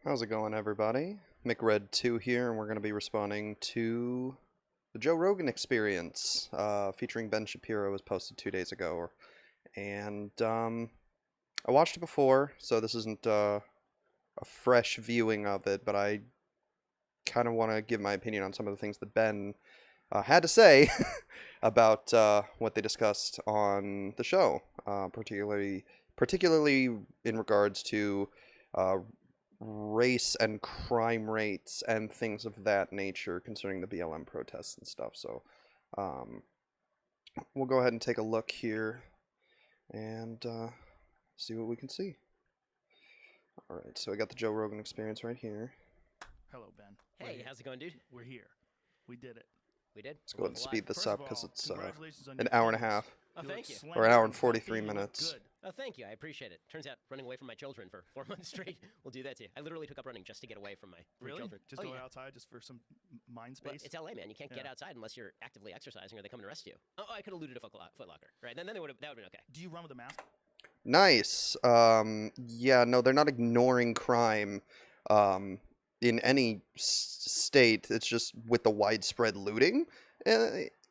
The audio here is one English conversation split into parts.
How's it going, everybody? McRed2 here, and we're going to be responding to the Joe Rogan Experience, featuring Ben Shapiro, was posted 2 days ago. And I watched it before, so this isn't a fresh viewing of it, but I kind of want to give my opinion on some of the things that Ben had to say about what they discussed on the show, particularly in regards to uh, race and crime rates and things of that nature concerning the BLM protests and stuff. So um, we'll go ahead and take a look here and see what we can see. All right, so I got the Joe Rogan Experience right here. Hello, Ben. Hey, how's it going, dude? We're here. We did it. We did? Let's go ahead and speed this up because it's congratulations on an your hour and a fitness. half. Oh, thank you. Or an hour and Slim, 43 healthy, you look minutes. good. Oh, thank you. I appreciate it. Turns out running away from my children for 4 months straight will do that to you. I literally took up running just to get away from my Really? children. Just oh, go yeah. outside just for some mind Well, space? it's LA, man. You can't get outside unless you're actively exercising or they come and arrest you. Oh, I could have looted a Foot Locker. Right? Then that would have been okay. Do you run with a mask? Nice. Yeah, no, they're not ignoring crime in any state. It's just with the widespread looting uh,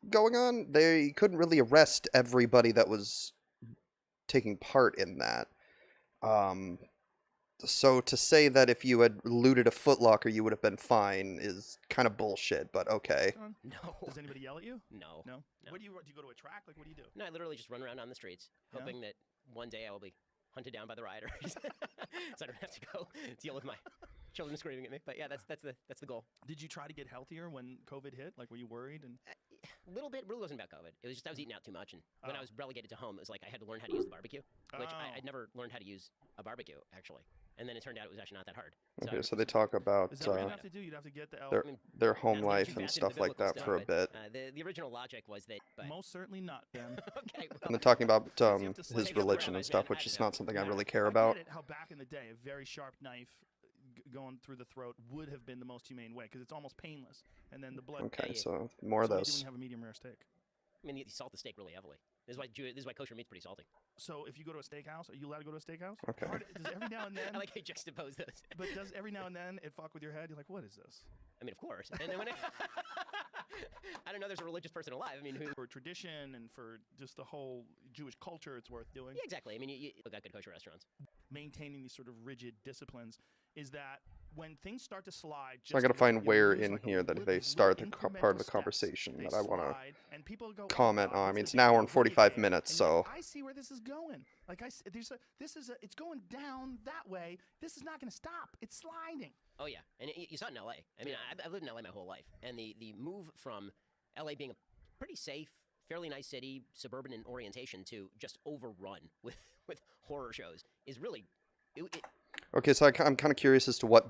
going on, they couldn't really arrest everybody that was taking part in that. Um, so to say that if you had looted a Foot Locker, you would have been fine is kind of bullshit, but okay. No. Does anybody yell at you? No. No? No. What do you go to a track? Like, what do you do? No, I literally just run around on the streets, Yeah? hoping that one day I will be hunted down by the rioters, so I don't have to go deal with my children screaming at me. But yeah, that's the goal. Did you try to get healthier when COVID hit? Like, were you worried? And A little bit. Really wasn't about COVID. It was just I was eating out too much, and when I Oh. was relegated to home, it was like I had to learn how to use the barbecue, which Oh. I'd never learned how to use a barbecue actually. And then it turned out it was actually not that hard. Okay, so they talk about Is that what you'd have to do? You'd have to get the their I mean, their home not to get life too and fast into stuff like biblical that stuff, for a but, bit. the original logic was that. But, Most certainly not, Ben. okay. Well, And they're talking about you have to his take up the religion and rabbis, stuff, man. which I is don't not something I Now, really care I about. get it, how back in the day, a very sharp knife going through the throat would have been the most humane way because it's almost painless. And then the blood. Okay, yeah. so more of So what do you do when this. you have a medium rare steak? I mean, you salt the steak really heavily. This is why kosher meat's pretty salty. So if you go to a steakhouse, are you allowed to go to a steakhouse? Okay. Does every now and then, I like how you juxtapose those. but does every now and then it fuck with your head? You're like, what is this? I mean, of course. And then when I don't know, there's a religious person alive. I mean, who? For tradition and for just the whole Jewish culture, it's worth doing. Yeah, exactly. I mean, you got good kosher restaurants. Maintaining these sort of rigid disciplines is that when things start to slide, So I just gotta a find little, you where lose in like a here that little- they these start the little part of the incremental conversation steps. that I They want to slide, and people go, comment oh, God, on. I what's mean, the it's an hour deal? and What do you 45 think? minutes, And you're like, so I see where this is going. Like it's going down that way. This is not going to stop. It's sliding. Oh yeah, and you saw it in LA. I mean, I lived in LA my whole life, and the move from LA being a pretty safe, fairly nice city, suburban in orientation, to just overrun with horror shows is really. okay. So I'm kind of curious as to what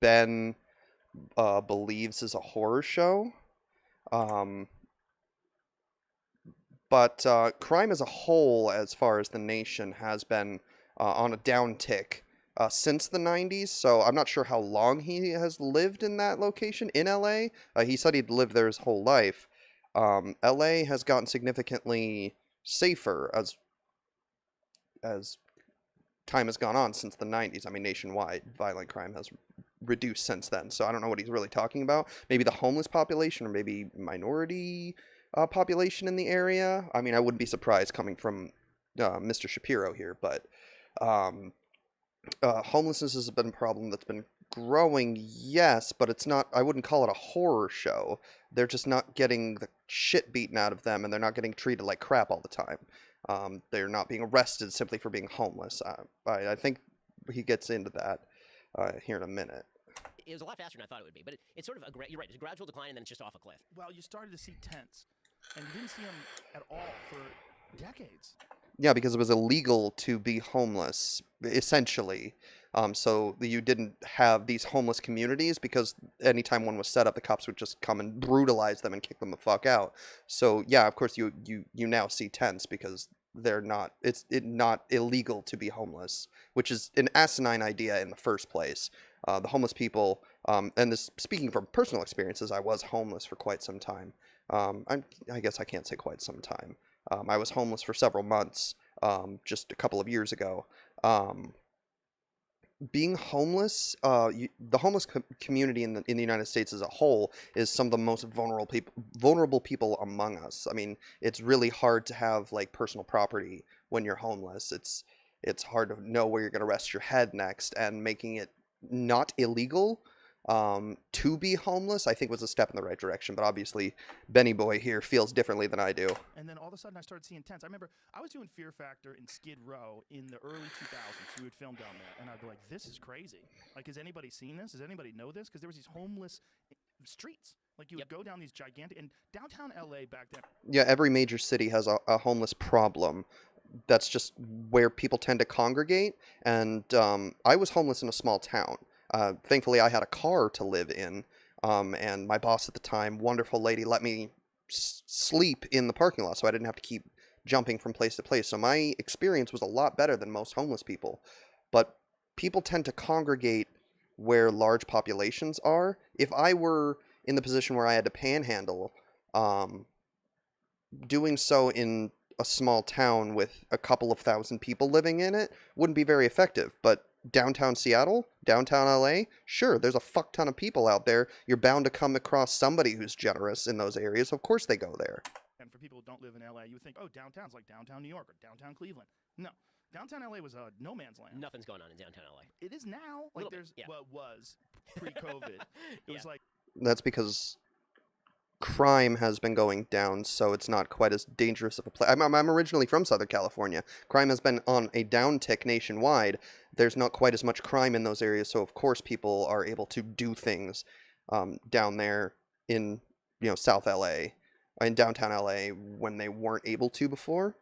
Ben believes is a horror show. But crime as a whole, as far as the nation, has been on a downtick since the 90s. So I'm not sure how long he has lived in that location in LA. He said he'd lived there his whole life. LA has gotten significantly safer as time has gone on since the 90s. I mean, nationwide, violent crime has reduced since then. So I don't know what he's really talking about. Maybe the homeless population or maybe minority population in the area. I mean, I wouldn't be surprised coming from Mr. Shapiro here, but homelessness has been a problem that's been growing, yes, but it's not, I wouldn't call it a horror show. They're just not getting the shit beaten out of them, and they're not getting treated like crap all the time. They're not being arrested simply for being homeless. I think he gets into that here in a minute. It was a lot faster than I thought it would be, but it's sort of you're right. It's a gradual decline, and then it's just off a cliff. Well, you started to see tents, and you didn't see them at all for decades. Yeah, because it was illegal to be homeless, essentially. So you didn't have these homeless communities because anytime one was set up, the cops would just come and brutalize them and kick them the fuck out. So yeah, of course you now see tents because they're not. It's not illegal to be homeless, which is an asinine idea in the first place. The homeless people, and this speaking from personal experiences, I was homeless for quite some time. I guess I can't say quite some time. I was homeless for several months just a couple of years ago. being homeless, the homeless community in the United States as a whole is some of the most vulnerable people among us. I mean, it's really hard to have like personal property when you're homeless. It's hard to know where you're going to rest your head next, and making it not illegal to be homeless, I think was a step in the right direction. But obviously, Benny Boy here feels differently than I do. And then all of a sudden I started seeing tents. I remember I was doing Fear Factor in Skid Row in the early 2000s. We would film down there, and I'd be like, this is crazy. Like, has anybody seen this? Does anybody know this? Because there was these homeless streets. Like, you would go down these gigantic, and downtown LA back then. Yeah, every major city has a homeless problem. That's just where people tend to congregate. And I was homeless in a small town. Thankfully, I had a car to live in, and my boss at the time, wonderful lady, let me sleep in the parking lot, so I didn't have to keep jumping from place to place. So my experience was a lot better than most homeless people. But people tend to congregate where large populations are. If I were in the position where I had to panhandle, doing so in a small town with a couple of thousand people living in it wouldn't be very effective. But downtown Seattle, downtown LA, sure, there's a fuck ton of people out there. You're bound to come across somebody who's generous in those areas. Of course they go there. And for people who don't live in LA, you would think, oh, downtown's like downtown New York or downtown Cleveland. No. Downtown LA was a no man's land. Nothing's going on in downtown LA. It is now. Like, there's, well, it was pre-COVID. It was like. That's because crime has been going down, so it's not quite as dangerous of a place. I'm originally from Southern California. Crime has been on a downtick nationwide. There's not quite as much crime in those areas, so of course people are able to do things down there in, South LA, in downtown LA, when they weren't able to before.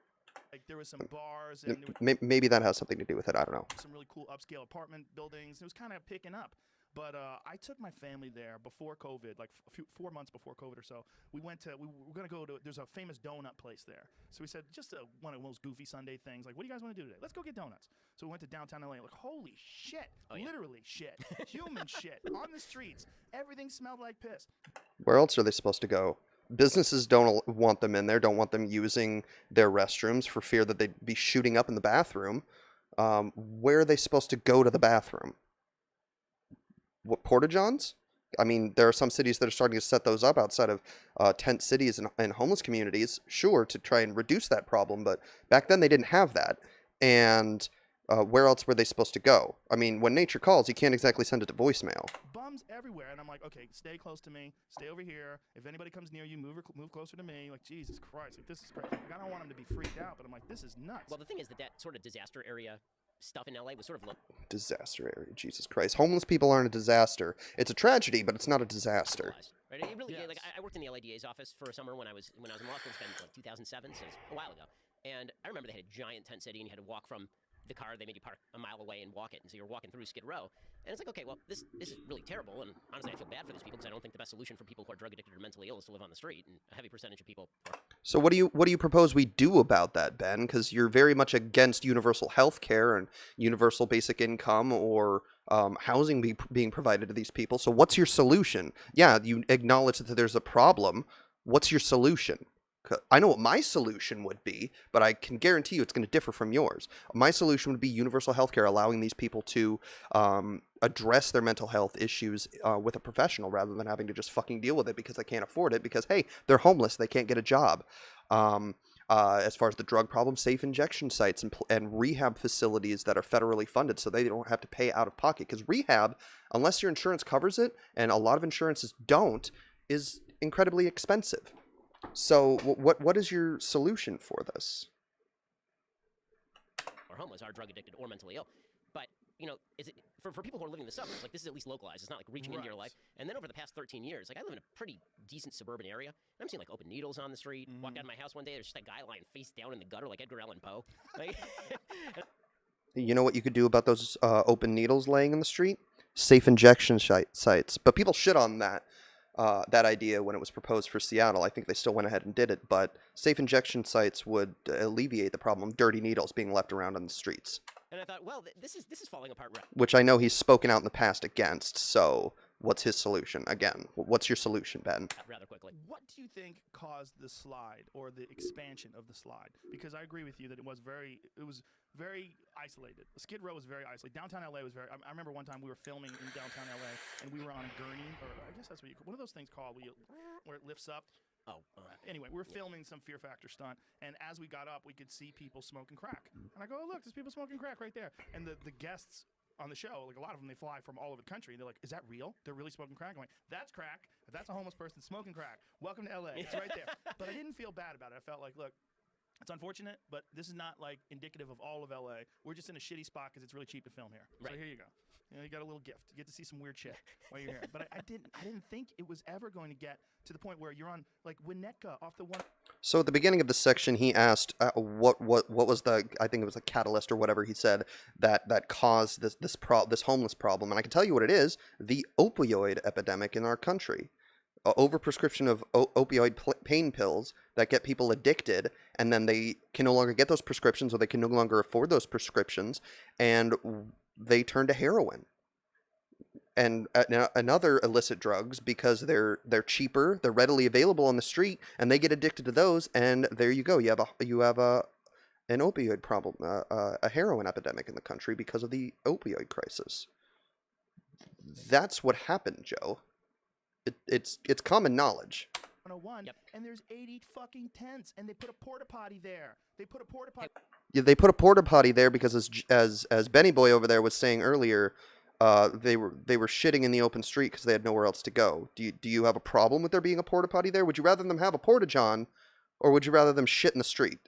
Like, there was some bars. And maybe that has something to do with it. I don't know. Some really cool upscale apartment buildings. It was kind of picking up. But I took my family there before COVID, like 4 months before COVID or so. We were going to go to, there's a famous donut place there. So we said, just one of those goofy Sunday things, like, what do you guys want to do today? Let's go get donuts. So we went to downtown LA, like, holy shit, literally shit, human shit, on the streets. Everything smelled like piss. Where else are they supposed to go? Businesses don't want them in there, don't want them using their restrooms for fear that they'd be shooting up in the bathroom. Where are they supposed to go to the bathroom? What, porta-johns? I mean, there are some cities that are starting to set those up outside of tent cities and homeless communities, sure, to try and reduce that problem. But back then they didn't have that. And where else were they supposed to go? I mean, when nature calls, you can't exactly send it to voicemail. Bums everywhere. And I'm like, okay, stay close to me. Stay over here. If anybody comes near you, move closer to me. Like, Jesus Christ, like, this is crazy. Like, I don't want them to be freaked out, but I'm like, this is nuts. Well, the thing is that sort of disaster area stuff in LA was sort of low. Disaster area, Jesus Christ. Homeless people aren't a disaster. It's a tragedy, but it's not a disaster. Right? It really, like, I worked in the LADA's office for a summer when I was in law school. It's been like 2007, so it's a while ago. And I remember they had a giant tent city, and you had to walk from the car. They made you park a mile away and walk it, and so you're walking through Skid Row. And it's like, okay, well, this is really terrible, and honestly, I feel bad for these people because I don't think the best solution for people who are drug addicted or mentally ill is to live on the street, and a heavy percentage of people are. So what do you propose we do about that, Ben? Because you're very much against universal health care and universal basic income or housing being provided to these people. So what's your solution? Yeah, you acknowledge that there's a problem. What's your solution? I know what my solution would be, but I can guarantee you it's going to differ from yours. My solution would be universal healthcare, allowing these people to address their mental health issues with a professional rather than having to just fucking deal with it because they can't afford it because, hey, they're homeless, they can't get a job. As far as the drug problem, safe injection sites and rehab facilities that are federally funded so they don't have to pay out of pocket. Because rehab, unless your insurance covers it, and a lot of insurances don't, is incredibly expensive. So what is your solution for this? Or homeless, are drug addicted, or mentally ill. But, is it for people who are living in the suburbs, like, this is at least localized. It's not like reaching into your life. And then over the past 13 years, like, I live in a pretty decent suburban area, and I'm seeing, like, open needles on the street. Walked out of my house one day, there's just that guy lying face down in the gutter like Edgar Allan Poe. Like, you know what you could do about those open needles laying in the street? Safe injection sites. But people shit on that idea when it was proposed for Seattle. I think they still went ahead and did it, but safe injection sites would alleviate the problem of dirty needles being left around on the streets. And I thought, well, this is falling apart. Which I know he's spoken out in the past against, so What's his solution? Again, what's your solution, Ben? rather quickly. What do you think caused the slide or the expansion of the slide? Because I agree with you that it was very isolated. Skid Row was very isolated. Downtown LA was very. I remember one time we were filming in downtown LA and we were on a gurney, or I guess that's what you call one of those things called where it lifts up. Oh, Anyway, we were filming some Fear Factor stunt, and as we got up, we could see people smoking crack. And I go, oh, look, there's people smoking crack right there. And the guests on the show, like a lot of them, they fly from all over the country. They're like, is that real? They're really smoking crack? I'm like, that's crack. That's a homeless person smoking crack. Welcome to LA. It's right there. But I didn't feel bad about it. I felt like, look, it's unfortunate, but this is not like indicative of all of LA. We're just in a shitty spot because it's really cheap to film here. Right. So here you go. You got a little gift. You get to see some weird shit while you're here. But I didn't think it was ever going to get to the point where you're on like Winnetka off the one. So at the beginning of the section, he asked what was the, I think it was the catalyst or whatever he said that caused this homeless problem, and I can tell you what it is: the opioid epidemic in our country. Overprescription of opioid pain pills that get people addicted, and then they can no longer get those prescriptions, or they can no longer afford those prescriptions, and they turn to heroin and other illicit drugs because they're cheaper, they're readily available on the street, and they get addicted to those, and there you go. You have an opioid problem, a heroin epidemic in the country because of the opioid crisis. That's what happened, Joe. It's common knowledge. 101, Yep. and there's 80 fucking tents, and they put a porta potty there. They put a porta potty. Yeah, they put a porta potty there because as Benny Boy over there was saying earlier, they were shitting in the open street because they had nowhere else to go. Do you have a problem with there being a porta potty there? Would you rather them have a porta john, or would you rather them shit in the street?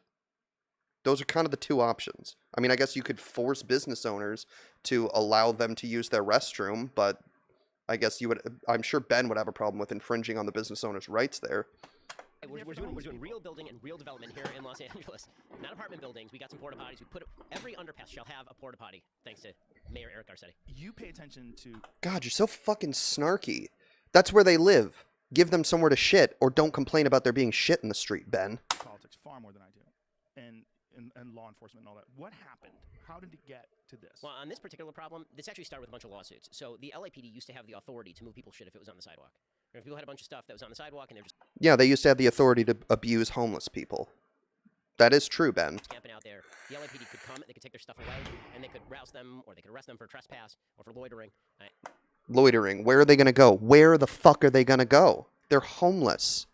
Those are kind of the two options. I mean, I guess you could force business owners to allow them to use their restroom, but I guess you would. I'm sure Ben would have a problem with infringing on the business owner's rights there. We're doing real building and real development here in Los Angeles. Not apartment buildings. We got some porta potties. Every underpass shall have a porta potty, thanks to Mayor Eric Garcetti. You pay attention to God, you're so fucking snarky. That's where they live. Give them somewhere to shit, or don't complain about there being shit in the street, Ben. politics far more than I do, and law enforcement and all that. What happened? How did it get to this? Well, on this particular problem, this actually started with a bunch of lawsuits. So the LAPD used to have the authority to move people's shit if it was on the sidewalk. Or if people had a bunch of stuff that was on the sidewalk and they're just Yeah, they used to have the authority to abuse homeless people. That is true, Ben. camping out there, the LAPD could come, they could take their stuff away, and they could rouse them, or they could arrest them for trespass, or for loitering. Loitering. Where are they going to go? Where the fuck are they going to go? They're homeless.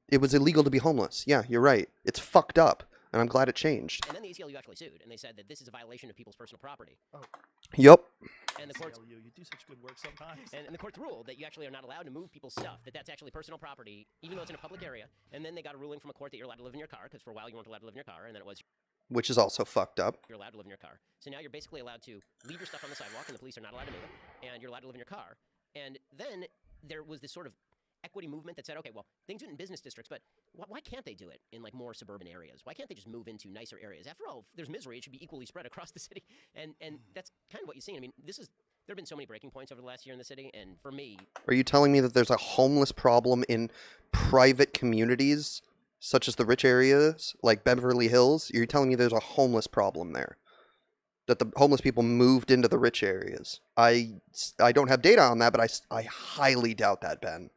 It was illegal to be homeless. Yeah, you're right. It's fucked up, and I'm glad it changed. And then the ACLU actually sued, and they said that this is a violation of people's personal property. Yup. And the courts You do such good work sometimes. and the courts ruled that you actually are not allowed to move people's stuff, that's actually personal property, even though it's in a public area. And then they got a ruling from a court that you're allowed to live in your car, because for a while you weren't allowed to live in your car, and then it was Which is also fucked up. you're allowed to live in your car. So now you're basically allowed to leave your stuff on the sidewalk, and the police are not allowed to move it, and you're allowed to live in your car. And then there was this sort of equity movement that said, okay, well, they can do it in business districts, but why can't they do it in like more suburban areas? Why can't they just move into nicer areas? After all, if there's misery, it should be equally spread across the city. And that's kind of what you've seen. I mean, there have been so many breaking points over the last year in the city, and for me, Are you telling me that there's a homeless problem in private communities, such as the rich areas, like Beverly Hills? You're telling me there's a homeless problem there? That the homeless people moved into the rich areas? I don't have data on that, but I highly doubt that, Ben.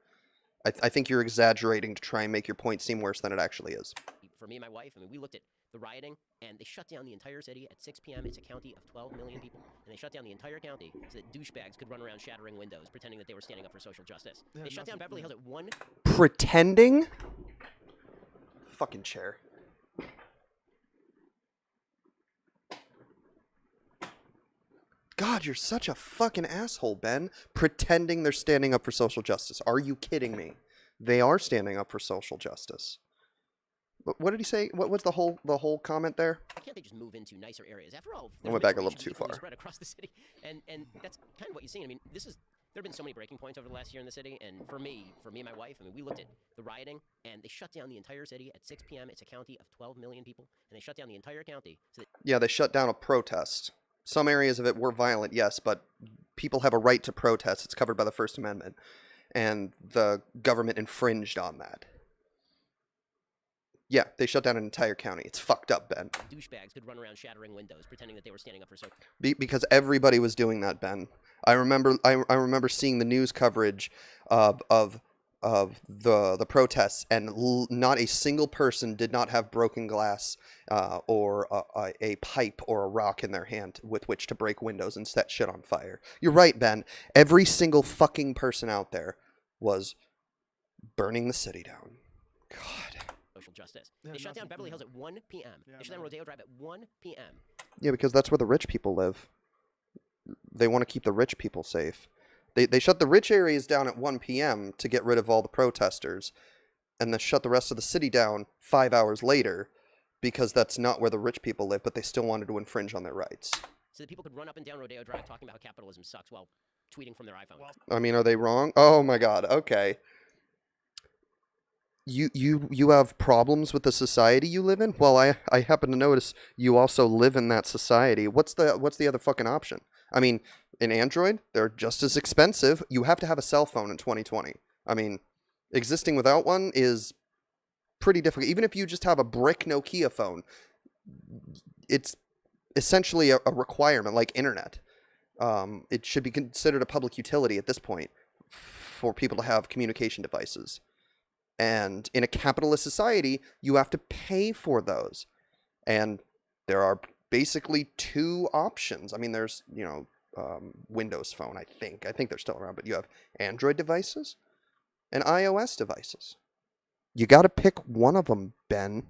I think you're exaggerating to try and make your point seem worse than it actually is. for me and my wife, I mean, we looked at the rioting, and they shut down the entire city at 6 p.m. It's a county of 12 million people, and they shut down the entire county so that douchebags could run around shattering windows, pretending that they were standing up for social justice. They shut down Beverly Hills at 1. Pretending? Fucking chair. God, you're such a fucking asshole, Ben. Pretending they're standing up for social justice. Are you kidding me? They are standing up for social justice. What did he say? What was the whole comment there? Why can't they just move into nicer areas? After all, I went back a little too far. Spread across the city, and that's kind of what you've seen. I mean, there have been so many breaking points over the last year in the city, and for me and my wife, I mean, we looked at the rioting, and they shut down the entire city at 6 p.m. It's a county of 12 million people, and they shut down the entire county. So that Yeah, they shut down a protest. Some areas of it were violent, yes, but people have a right to protest. It's covered by the First Amendment, and the government infringed on that. Yeah, they shut down an entire county. It's fucked up, Ben. douchebags could run around shattering windows, pretending that they were standing up for social. Because everybody was doing that, Ben. I remember seeing the news coverage of the protests, and not a single person did not have broken glass or a pipe or a rock in their hand with which to break windows and set shit on fire. You're right, Ben. Every single fucking person out there was burning the city down. God. social justice. Yeah, They shut down nothing- Beverly yeah. Hills at 1 p.m. Yeah, They shut down man. Rodeo Drive at 1 p.m. Yeah, because that's where the rich people live. They want to keep the rich people safe. They shut the rich areas down at 1 p.m. to get rid of all the protesters, and then shut the rest of the city down 5 hours later because that's not where the rich people live, but they still wanted to infringe on their rights. So that people could run up and down Rodeo Drive talking about how capitalism sucks while tweeting from their iPhone. Well, I mean, are they wrong? Oh my god, okay. You have problems with the society you live in? Well, I happen to notice you also live in that society. What's the other fucking option? I mean, in Android, they're just as expensive. You have to have a cell phone in 2020. I mean, existing without one is pretty difficult. Even if you just have a brick Nokia phone, it's essentially a requirement like internet. It should be considered a public utility at this point for people to have communication devices. And in a capitalist society, you have to pay for those. And there are basically two options. I mean, there's, Windows Phone, I think. I think they're still around, but you have Android devices and iOS devices. You got to pick one of them, Ben.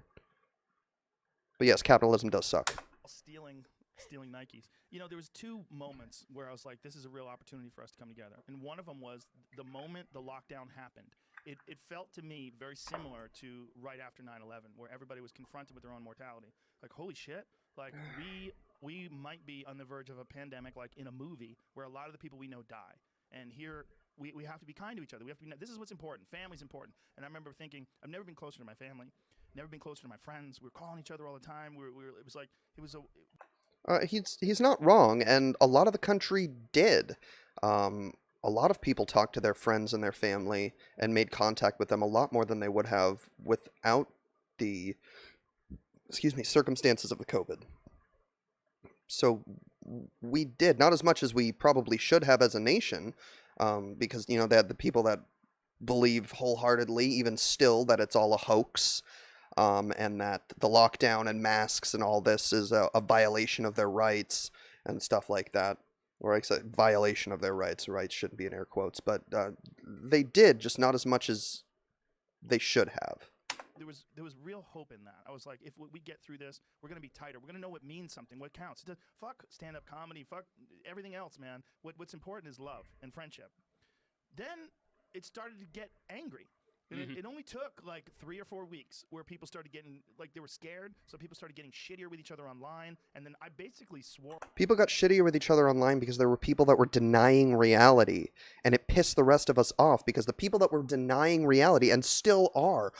But yes, capitalism does suck. stealing Nikes. There was two moments where I was like, this is a real opportunity for us to come together. And one of them was the moment the lockdown happened. It felt to me very similar to right after 9/11, where everybody was confronted with their own mortality. Like, holy shit, like we might be on the verge of a pandemic, like in a movie, where a lot of the people we know die. And here we have to be kind to each other. We have to be. This is what's important. Family's important. And I remember thinking, I've never been closer to my family, never been closer to my friends. We were calling each other all the time. It was a He's not wrong, and a lot of the country did. A lot of people talked to their friends and their family and made contact with them a lot more than they would have without the, circumstances of the COVID. So we did, not as much as we probably should have as a nation, because, they had the people that believe wholeheartedly, even still, that it's all a hoax. And that the lockdown and masks and all this is a violation of their rights and stuff like that. Or I said violation of their rights. Rights shouldn't be in air quotes, but they did, just not as much as they should have. there was real hope in that. I was like, if we get through this, we're gonna be tighter. We're gonna know what means something, what counts. Fuck stand-up comedy, fuck everything else, man. What's important is love and friendship. Then it started to get angry. And it only took like 3 or 4 weeks where people started getting, like, they were scared, so people started getting shittier with each other online, and then I basically swore. People got shittier with each other online because there were people that were denying reality, and it pissed the rest of us off because the people that were denying reality, and still are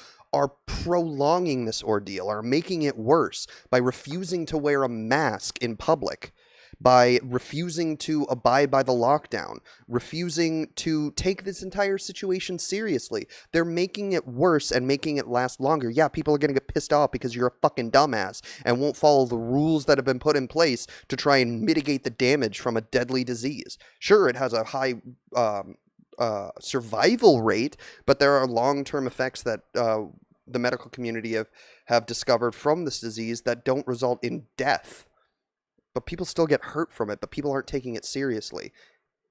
prolonging this ordeal, are making it worse by refusing to wear a mask in public, by refusing to abide by the lockdown, refusing to take this entire situation seriously. They're making it worse and making it last longer. Yeah, people are going to get pissed off because you're a fucking dumbass and won't follow the rules that have been put in place to try and mitigate the damage from a deadly disease. Sure, it has a high survival rate, but there are long-term effects that the medical community have discovered from this disease that don't result in death. But people still get hurt from it, but people aren't taking it seriously.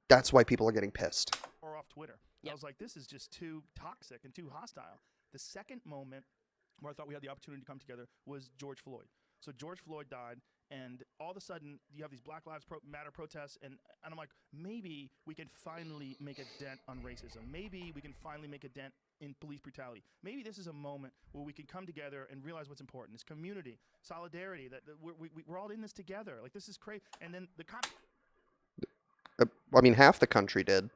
That's why people are getting pissed. Or off Twitter. Yep. I was like, this is just too toxic and too hostile. The second moment where I thought we had the opportunity to come together was George Floyd. So George Floyd died, and all of a sudden you have these Black Lives Matter protests, and I'm like, maybe we can finally make a dent on racism. Maybe we can finally make a dent in police brutality. Maybe this is a moment where we can come together and realize what's important. It's community, solidarity, that we're all in this together. Like, this is crazy. And then the cops... I mean, half the country did.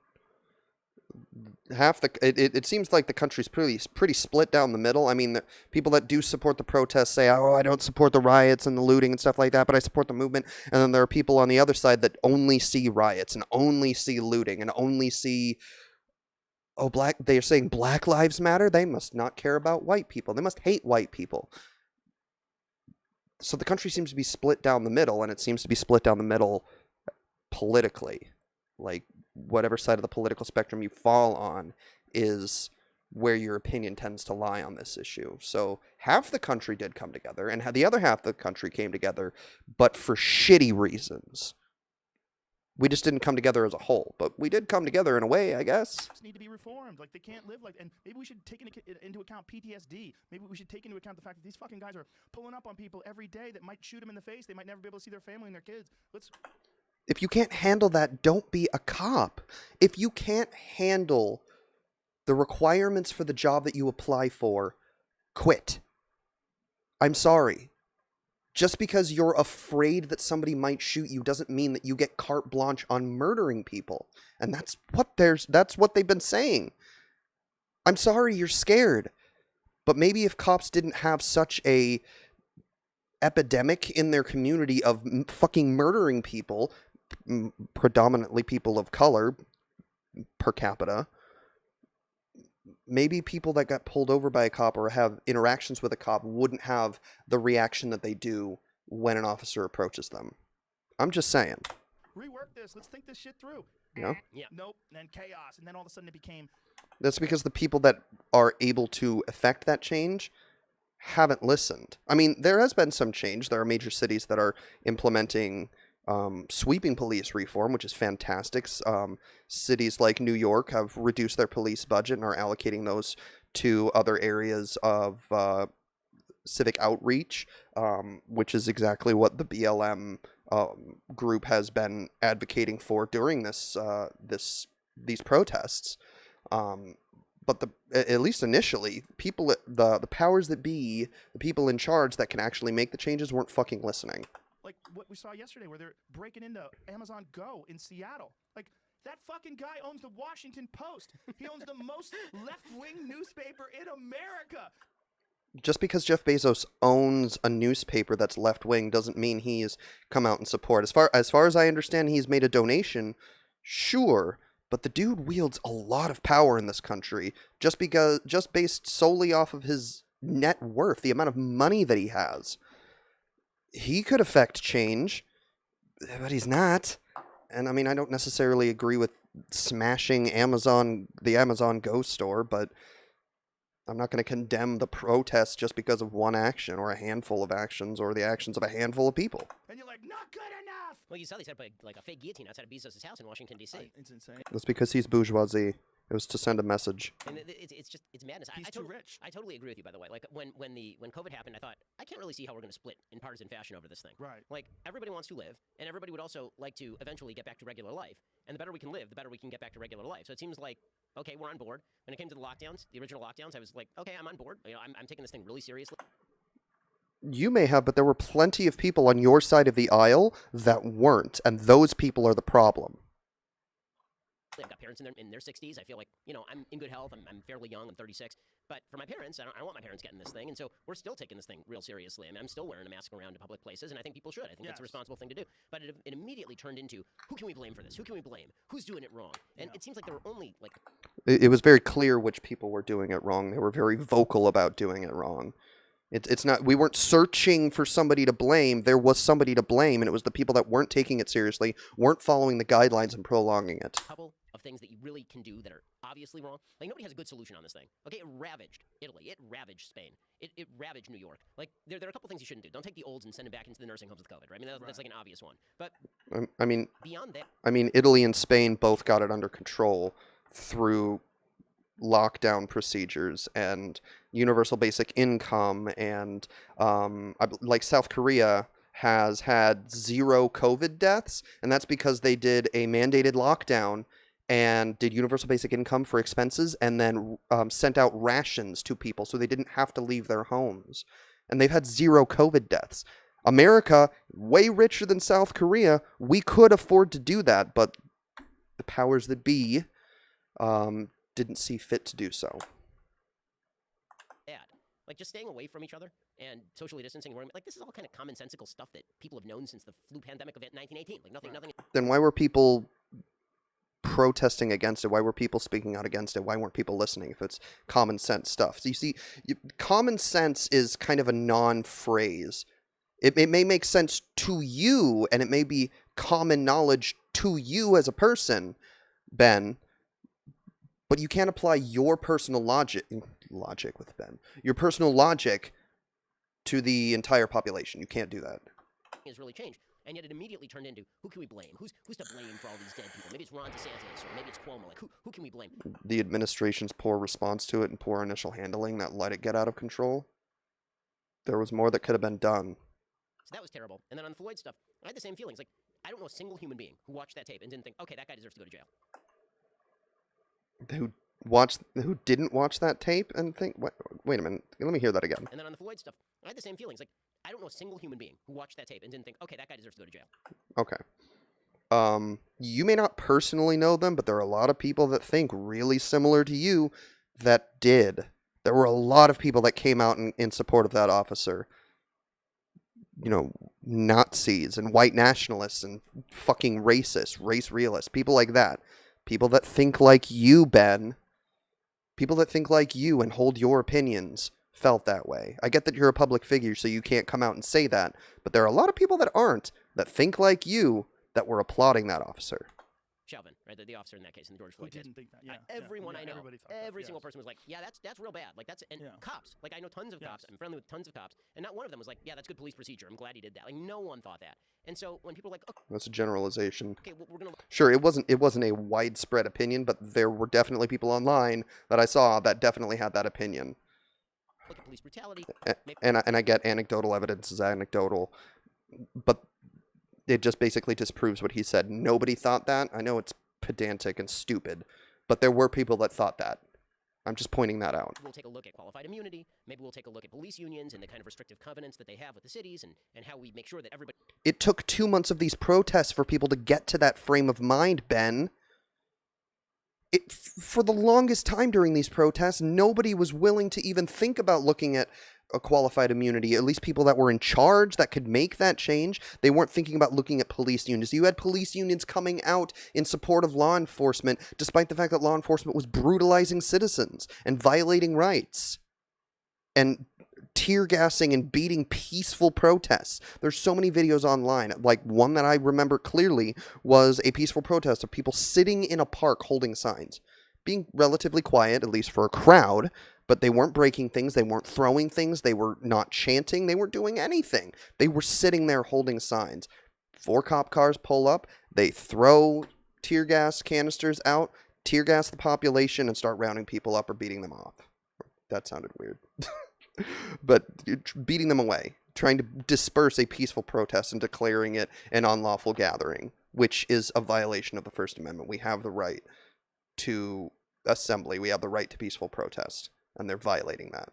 It seems like the country's pretty split down the middle. I mean, the people that do support the protests say, oh, I don't support the riots and the looting and stuff like that, but I support the movement. And then there are people on the other side that only see riots and only see looting and only see, they're saying Black Lives Matter? They must not care about white people. They must hate white people. So the country seems to be split down the middle, and it seems to be split down the middle politically. Like, whatever side of the political spectrum you fall on is where your opinion tends to lie on this issue. So half the country did come together, and the other half of the country came together, but for shitty reasons. We just didn't come together as a whole, but we did come together in a way, I guess. Need to be reformed. Like, they can't live like, and maybe we should take into account PTSD. Maybe we should take into account the fact that these fucking guys are pulling up on people every day that might shoot them in the face. They might never be able to see their family and their kids. If you can't handle that, don't be a cop. If you can't handle the requirements for the job that you apply for, quit. I'm sorry. Just because you're afraid that somebody might shoot you doesn't mean that you get carte blanche on murdering people. And that's what they've been saying. I'm sorry you're scared. But maybe if cops didn't have such a epidemic in their community of fucking murdering people, predominantly people of color per capita, maybe people that got pulled over by a cop or have interactions with a cop wouldn't have the reaction that they do when an officer approaches them. I'm just saying. Rework this. Let's think this shit through. Yeah. Nope. And then chaos. And then all of a sudden it became... That's because the people that are able to affect that change haven't listened. I mean, there has been some change. There are major cities that are implementing sweeping police reform, which is fantastic. Cities like New York have reduced their police budget and are allocating those to other areas of civic outreach, which is exactly what the BLM group has been advocating for during these protests. But at least initially, people, the powers that be, the people in charge that can actually make the changes weren't fucking listening. Like what we saw yesterday where they're breaking into Amazon Go in Seattle. Like, that fucking guy owns the Washington Post. He owns the most left-wing newspaper in America. Just because Jeff Bezos owns a newspaper that's left-wing doesn't mean he's come out in support. As far as I understand, he's made a donation, sure, but the dude wields a lot of power in this country just based solely off of his net worth, the amount of money that he has. He could affect change, but he's not. And I mean, I don't necessarily agree with smashing the Amazon Go store, but I'm not going to condemn the protests just because of one action or a handful of actions or the actions of a handful of people. And you're like, not good enough. Well, you saw they set up a fake guillotine outside of Bezos' house in Washington, D.C. It's insane. That's because he's bourgeoisie. It was to send a message. And it's madness. He's too rich. I totally agree with you, by the way. Like, when COVID happened, I thought, I can't really see how we're going to split in partisan fashion over this thing. Right. Like, everybody wants to live, and everybody would also like to eventually get back to regular life. And the better we can live, the better we can get back to regular life. So it seems like, okay, we're on board. When it came to the lockdowns, the original lockdowns, I was like, okay, I'm on board. You know, I'm taking this thing really seriously. You may have, but there were plenty of people on your side of the aisle that weren't, and those people are the problem. I've got parents in their 60s. I feel like, you know, I'm in good health. I'm fairly young. I'm 36. But for my parents, I don't want my parents getting this thing. And so we're still taking this thing real seriously. I mean, I'm still wearing a mask around to public places, and I think people should. I think that's a responsible thing to do. But it immediately turned into, who can we blame for this? Who can we blame? Who's doing it wrong? And it seems like there were only, like... It was very clear which people were doing it wrong. They were very vocal about doing it wrong. It's not, we weren't searching for somebody to blame. There was somebody to blame, and it was the people that weren't taking it seriously, weren't following the guidelines and prolonging it. Couple of things that you really can do that are obviously wrong. Like, nobody has a good solution on this thing. Okay, it ravaged Italy. It ravaged Spain. It ravaged New York. Like, there are a couple things you shouldn't do. Don't take the olds and send them back into the nursing homes with COVID, right? I mean, that's like an obvious one. But I mean, beyond that... I mean, Italy and Spain both got it under control through lockdown procedures and universal basic income, and like South Korea has had 0 COVID deaths, and that's because they did a mandated lockdown and did universal basic income for expenses, and then sent out rations to people so they didn't have to leave their homes. And they've had 0 COVID deaths. America, way richer than South Korea, we could afford to do that, but the powers that be didn't see fit to do so. Like, just staying away from each other and socially distancing, like, this is all kind of commonsensical stuff that people have known since the flu pandemic of 1918. Like, nothing. Then why were people protesting against it? Why were people speaking out against it? Why weren't people listening if it's common sense stuff? So you see, common sense is kind of a non-phrase. It may make sense to you, and it may be common knowledge to you as a person, Ben, but you can't apply your personal logic with Ben. Your personal logic to the entire population. You can't do that. Has really changed. And yet it immediately turned into, who can we blame? Who's to blame for all these dead people? Maybe it's Ron DeSantis, or maybe it's Cuomo. Like, who can we blame? The administration's poor response to it and poor initial handling that let it get out of control. There was more that could have been done. So that was terrible. And then on the Floyd stuff, I had the same feelings. Like, I don't know a single human being who watched that tape and didn't think, okay, that guy deserves to go to jail. Who didn't watch that tape and think, wait a minute, let me hear that again. And then on the Floyd stuff, I had the same feelings. Like, I don't know a single human being who watched that tape and didn't think, okay, that guy deserves to go to jail. Okay. You may not personally know them, but there are a lot of people that think really similar to you that did. There were a lot of people that came out in support of that officer. You know, Nazis and white nationalists and fucking racists, race realists, people like that. People that think like you, Ben. People that think like you and hold your opinions felt that way. I get that you're a public figure, so you can't come out and say that, but there are a lot of people that aren't, that think like you, that were applauding that officer. Chauvin, right? The officer in that case, in the George Floyd case. Who didn't think that? Yeah. Everyone I know, every yes. single person was like, yeah, that's real bad. Like, that's, and cops, like, I know tons of cops. I'm friendly with tons of cops. And not one of them was like, yeah, that's good police procedure. I'm glad he did that. Like, no one thought that. And so when people are like, okay, That's a generalization. well, we're going to. Sure, it wasn't a widespread opinion, but there were definitely people online that I saw that definitely had that opinion. Look at police brutality. And I get anecdotal evidence is anecdotal, but it just basically disproves what he said. Nobody thought that. I know it's pedantic and stupid, but there were people that thought that. I'm just pointing that out. We'll take a look at qualified immunity. Maybe we'll take a look at police unions and the kind of restrictive covenants that they have with the cities and how we make sure that everybody... It took 2 months of these protests for people to get to that frame of mind, Ben. For the longest time during these protests, nobody was willing to even think about looking at a qualified immunity, at least people that were in charge that could make that change. They weren't thinking about looking at police unions. You had police unions coming out in support of law enforcement, despite the fact that law enforcement was brutalizing citizens and violating rights and tear gassing and beating peaceful protests. There's so many videos online. Like, one that I remember clearly was a peaceful protest of people sitting in a park holding signs, being relatively quiet, at least for a crowd, but they weren't breaking things, they weren't throwing things, they were not chanting, they weren't doing anything. They were sitting there holding signs. 4 cop cars pull up, they throw tear gas canisters out, tear gas the population, and start rounding people up or beating them off. That sounded weird. But beating them away, trying to disperse a peaceful protest and declaring it an unlawful gathering, which is a violation of the First Amendment. We have the right to assembly, we have the right to peaceful protest, and they're violating that.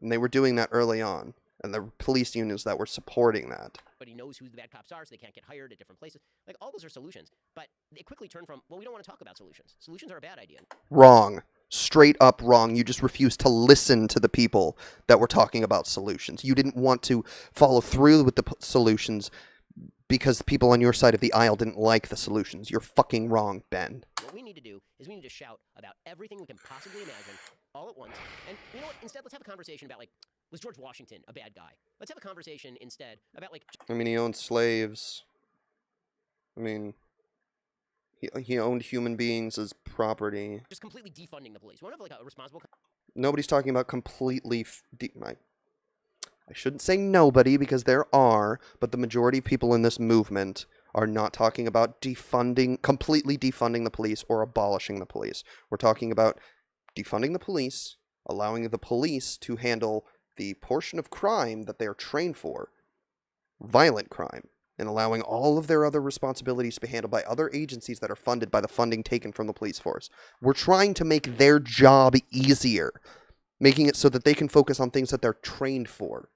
And they were doing that early on, and there were police unions that were supporting that. But he knows who the bad cops are, so they can't get hired at different places. Like, all those are solutions. But it quickly turned from, well, we don't want to talk about solutions. Solutions are a bad idea. Wrong. Straight up wrong. You just refused to listen to the people that were talking about solutions. You didn't want to follow through with the solutions because the people on your side of the aisle didn't like the solutions. You're fucking wrong, Ben. What we need to do is we need to shout about everything we can possibly imagine all at once. And you know what? Instead, let's have a conversation about, like, was George Washington a bad guy? Let's have a conversation instead about, like... I mean, he owned slaves. I mean... He owned human beings as property. Just completely defunding the police. We want to have, like, a responsible... Nobody's talking about completely... I shouldn't say nobody, because there are, but the majority of people in this movement are not talking about completely defunding the police or abolishing the police. We're talking about defunding the police, allowing the police to handle the portion of crime that they are trained for, violent crime, and allowing all of their other responsibilities to be handled by other agencies that are funded by the funding taken from the police force. We're trying to make their job easier, making it so that they can focus on things that they're trained for.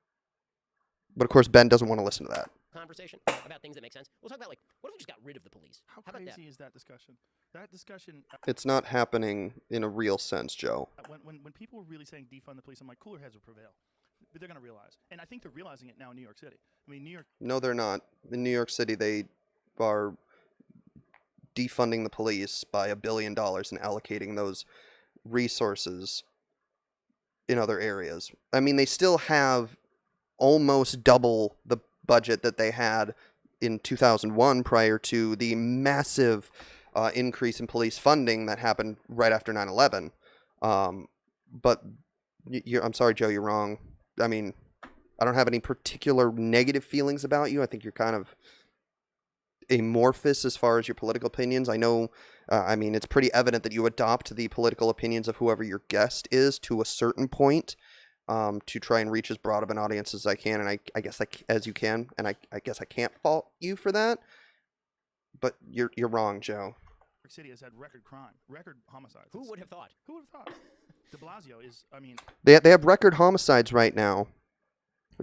But of course, Ben doesn't want to listen to that. Conversation about things that make sense. We'll talk about, like, what if we just got rid of the police? How about that? crazy is that discussion? That discussion... It's not happening in a real sense, Joe. When people were really saying defund the police, I'm like, cooler heads will prevail. But they're going to realize. And I think they're realizing it now in New York City. I mean, New York... No, they're not. In New York City, they are defunding the police by $1 billion and allocating those resources in other areas. I mean, they still have almost double the budget that they had in 2001 prior to the massive increase in police funding that happened right after 9/11. But I'm sorry, Joe, you're wrong. I mean, I don't have any particular negative feelings about you. I think you're kind of amorphous as far as your political opinions. I know, I mean, it's pretty evident that you adopt the political opinions of whoever your guest is to a certain point, to try and reach as broad of an audience as I can, and I guess as you can, and I guess I can't fault you for that. But you're wrong, Joe. York City has had record crime, record homicides. Who would have thought? Who would have thought? De Blasio is, I mean, They have record homicides right now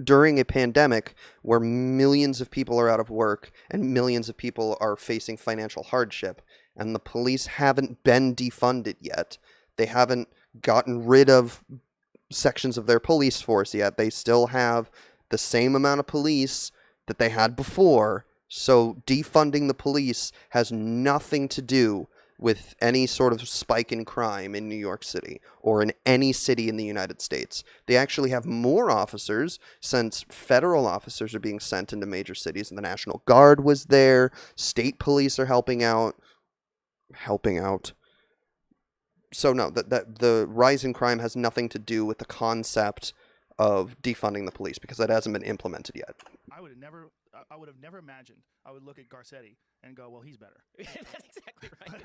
during a pandemic where millions of people are out of work and millions of people are facing financial hardship, and the police haven't been defunded yet. They haven't gotten rid of sections of their police force yet. They still have the same amount of police that they had before. So defunding the police has nothing to do with any sort of spike in crime in New York City or in any city in the United States. They actually have more officers since federal officers are being sent into major cities, and the National Guard was there. State police are helping out. So no, the rise in crime has nothing to do with the concept of defunding the police, because that hasn't been implemented yet. I would have never imagined I would look at Garcetti and go, well, he's better. That's exactly right.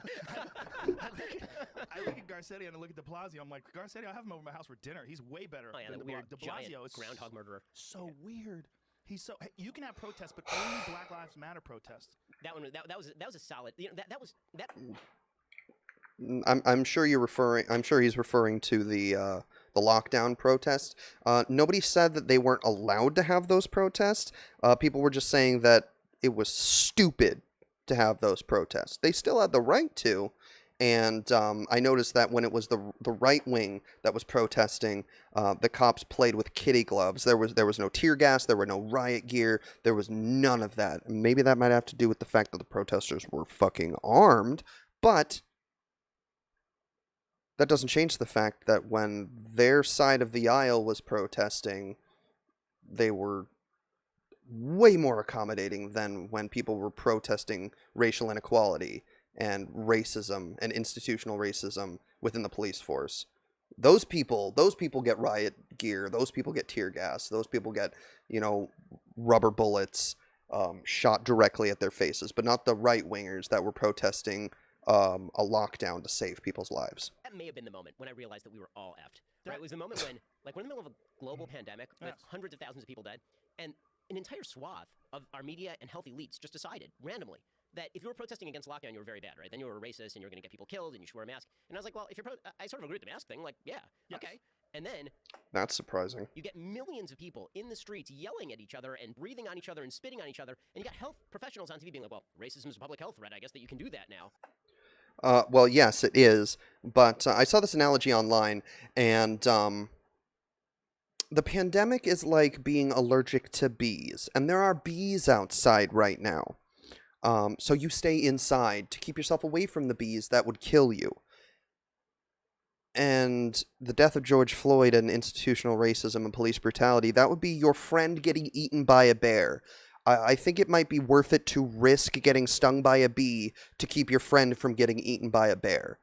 I look at Garcetti and I look at de Blasio. I'm like, Garcetti, I'll have him over to my house for dinner. He's way better Oh, yeah, than the de weird giant Blasio. Is groundhog murderer. so weird. He's so you can have protests, but only Black Lives Matter protests. That one, that was a solid. You know, that was that. I'm sure you're referring. I'm sure he's referring to the lockdown protests. Nobody said that they weren't allowed to have those protests. People were just saying that it was stupid to have those protests. They still had the right to. And I noticed that when it was the right wing that was protesting, the cops played with kitty gloves. There was no tear gas. There were no riot gear. There was none of that. Maybe that might have to do with the fact that the protesters were fucking armed, but that doesn't change the fact that when their side of the aisle was protesting, they were way more accommodating than when people were protesting racial inequality and racism and institutional racism within the police force. Those people get riot gear. Those people get tear gas. Those people get, rubber bullets shot directly at their faces, but not the right wingers that were protesting a lockdown to save people's lives. That may have been the moment when I realized that we were all effed. Right? It was the moment when, we're in the middle of a global pandemic with hundreds of thousands of people dead, and an entire swath of our media and health elites just decided randomly that if you were protesting against lockdown, you were very bad, right? Then you were a racist and you were going to get people killed and you should wear a mask. And I was like, well, if you're I sort of agree with the mask thing. Like, yeah, Yes. okay. And then That's surprising. you get millions of people in the streets yelling at each other and breathing on each other and spitting on each other. And you got health professionals on TV being like, well, racism is a public health threat. I guess that you can do that now. Well, yes, it is. But I saw this analogy online, and the pandemic is like being allergic to bees, and there are bees outside right now. So you stay inside to keep yourself away from the bees that would kill you. And the death of George Floyd and institutional racism and police brutality, that would be your friend getting eaten by a bear. I think it might be worth it to risk getting stung by a bee to keep your friend from getting eaten by a bear.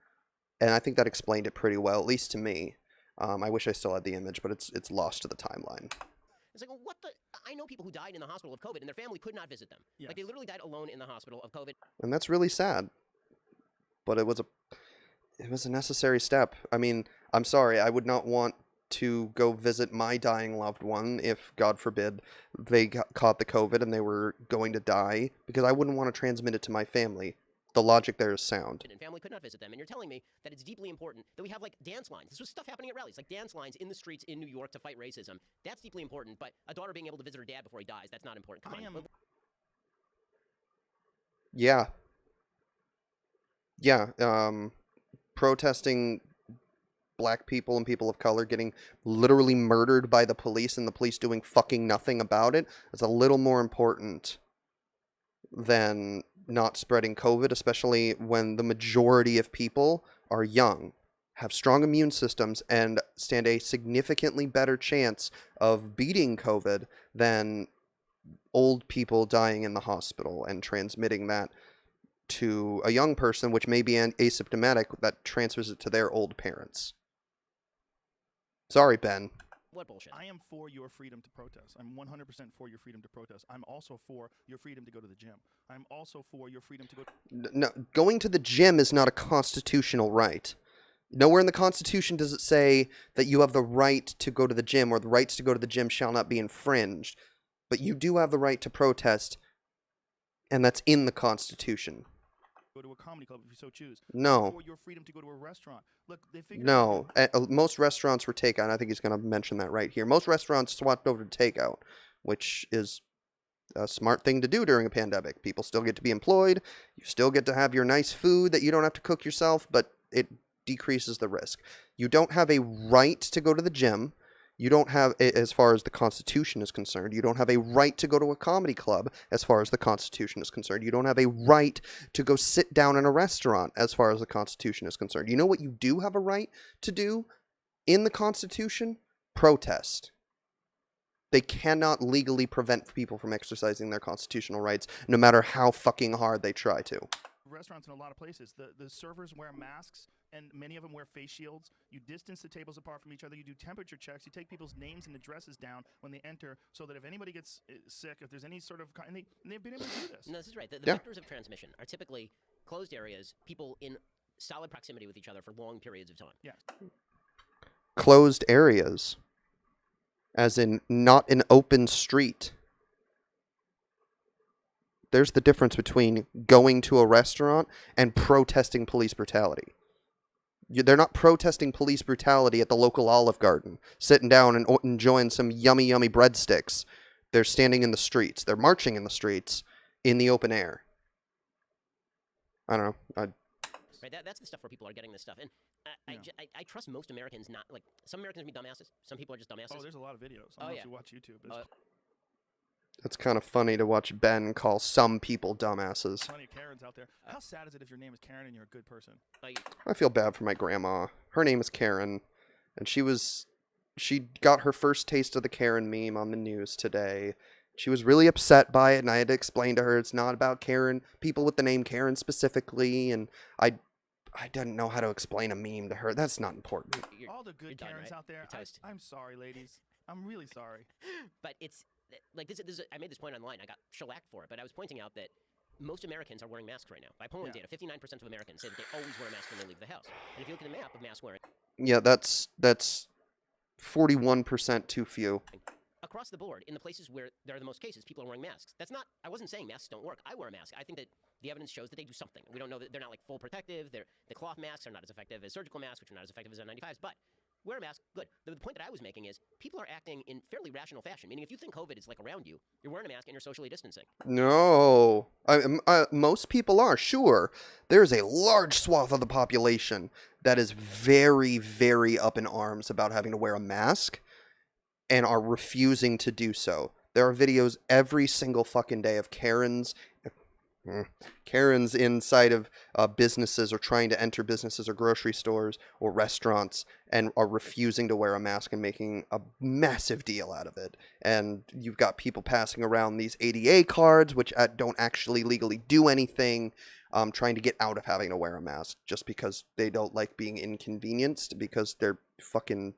And I think that explained it pretty well, at least to me. I wish I still had the image, but it's lost to the timeline. It's like, well, what the? I know people who died in the hospital of COVID and their family could not visit them. Yes. Like, they literally died alone in the hospital of COVID. And that's really sad. But it was a necessary step. I mean, I'm sorry, I would not want to go visit my dying loved one if, God forbid, they caught the COVID and they were going to die, because I wouldn't want to transmit it to my family. The logic there is sound. And family could not visit them. And you're telling me that it's deeply important that we have, like, dance lines. This was stuff happening at rallies, like dance lines in the streets in New York to fight racism. That's deeply important. But a daughter being able to visit her dad before he dies, that's not important. Come on. Yeah. Yeah. Protesting black people and people of color getting literally murdered by the police and the police doing fucking nothing about it is a little more important than not spreading COVID, especially when the majority of people are young, have strong immune systems, and stand a significantly better chance of beating COVID than old people dying in the hospital and transmitting that to a young person, which may be asymptomatic, that transfers it to their old parents. Sorry, Ben. What bullshit? I am for your freedom to protest. I'm 100% for your freedom to protest. I'm also for your freedom to go to the gym. I'm also for your freedom to go. No, going to the gym is not a constitutional right. Nowhere in the Constitution does it say that you have the right to go to the gym or the rights to go to the gym shall not be infringed. But you do have the right to protest, and that's in the Constitution. Go to a comedy club if you so choose. No. For your freedom to go to a restaurant. Look, they figured No. Most restaurants were takeout. I think he's going to mention that right here. Most restaurants swapped over to takeout, which is a smart thing to do during a pandemic. People still get to be employed. You still get to have your nice food that you don't have to cook yourself, but it decreases the risk. You don't have a right to go to the gym. You don't have, as far as the Constitution is concerned, you don't have a right to go to a comedy club as far as the Constitution is concerned. You don't have a right to go sit down in a restaurant as far as the Constitution is concerned. You know what you do have a right to do in the Constitution? Protest. They cannot legally prevent people from exercising their constitutional rights, no matter how fucking hard they try to. restaurants in a lot of places. The servers wear masks, and many of them wear face shields. You distance the tables apart from each other. You do temperature checks. You take people's names and addresses down when they enter, so that if anybody gets sick, if there's any sort of... And they've been able to do this. No, this is right. The Yeah. vectors of transmission are typically closed areas, people in solid proximity with each other for long periods of time. Yeah. Closed areas. As in, not an open street. There's the difference between going to a restaurant and protesting police brutality. They're not protesting police brutality at the local Olive Garden, sitting down and enjoying some yummy, yummy breadsticks. They're standing in the streets. They're marching in the streets in the open air. I don't know. Right, that's the stuff where people are getting this stuff. And I trust most Americans not, like, some Americans can be dumbasses. Some people are just dumbasses. Oh, there's a lot of videos. I don't know if you watch YouTube. It's kind of funny to watch Ben call some people dumbasses. Plenty of Karens out there. How sad is it if your name is Karen and you're a good person? I feel bad for my grandma. Her name is Karen, and she got her first taste of the Karen meme on the news today. She was really upset by it, and I had to explain to her it's not about Karen, people with the name Karen specifically, and I didn't know how to explain a meme to her. That's not important. All the good Karens out there, I'm sorry, ladies. I'm really sorry. But it's, like, this I made this point online. I got shellacked for it, but I was pointing out that most Americans are wearing masks right now. By polling data, 59% of Americans say that they always wear a mask when they leave the house. And if you look at the map of mask wearing... Yeah, that's 41% too few. Across the board, in the places where there are the most cases, people are wearing masks. That's not... I wasn't saying masks don't work. I wear a mask. I think that the evidence shows that they do something. We don't know that they're not, like, full protective. The cloth masks are not as effective as surgical masks, which are not as effective as N95s, but... wear a mask, good. The point that I was making is people are acting in fairly rational fashion, meaning if you think COVID is like around you, you're wearing a mask and you're socially distancing. No. Most people are, sure. There's a large swath of the population that is very, very up in arms about having to wear a mask and are refusing to do so. There are videos every single fucking day of Karens inside of businesses or trying to enter businesses or grocery stores or restaurants and are refusing to wear a mask and making a massive deal out of it. And you've got people passing around these ADA cards, which don't actually legally do anything, trying to get out of having to wear a mask just because they don't like being inconvenienced because they're fucking...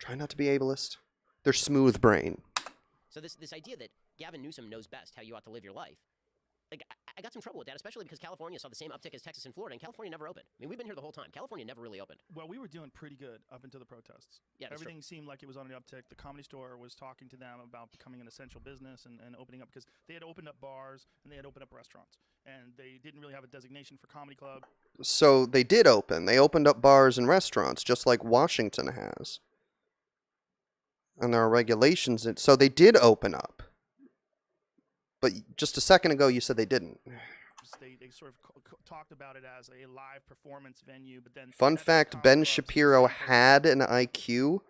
Try not to be ableist. They're smooth brain. So this idea that Gavin Newsom knows best how you ought to live your life, like, I got some trouble with that, especially because California saw the same uptick as Texas and Florida, and California never opened. I mean, we've been here the whole time. California never really opened. Well, we were doing pretty good up until the protests. Yeah, everything seemed like it was on the uptick. The Comedy Store was talking to them about becoming an essential business and opening up, because they had opened up bars and they had opened up restaurants, and they didn't really have a designation for comedy club. So they did open. They opened up bars and restaurants, just like Washington has. And there are regulations, so they did open up. But just a second ago, you said they didn't. They sort of talked about it as a live performance venue, but then... Fun fact, Ben Shapiro had an IQ,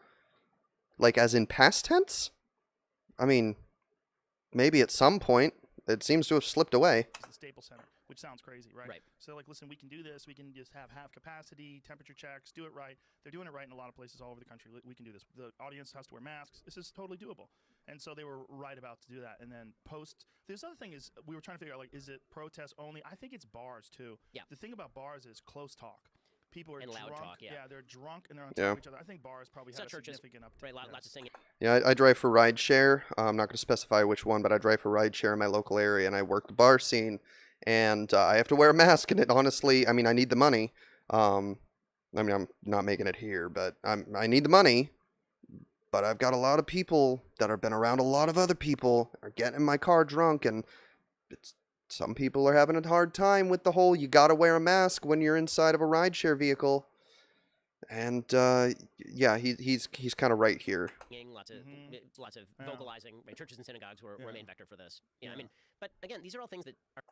like as in past tense? I mean, maybe at some point. It seems to have slipped away. The Staples Center. which sounds crazy, right? Right. So like, listen, we can do this. We can just have half capacity, temperature checks, do it right. They're doing it right in a lot of places all over the country. We can do this. The audience has to wear masks. This is totally doable. And so they were right about to do that. And then this other thing is, we were trying to figure out, like, is it protest only? I think it's bars too. Yeah. The thing about bars is close talk. People are And drunk. loud talk, yeah. They're drunk and they're on top Yeah. of each other. I think bars probably It's had not a churches, significant uptick. right? Yeah. Lots of singing. Yeah, I drive for rideshare. I'm not going to specify which one, but I drive for rideshare in my local area, and I work the bar scene, and I have to wear a mask. And it honestly, I mean, I need the money. I mean, I'm not making it here, but I need the money. But I've got a lot of people that have been around a lot of other people, are getting in my car drunk, and some people are having a hard time with the whole you gotta wear a mask when you're inside of a rideshare vehicle. And yeah, he's kind of right here. Lots of Yeah. vocalizing. Right? Churches and synagogues were a main vector for this. Yeah, I Yeah. mean, but again, these are all things that are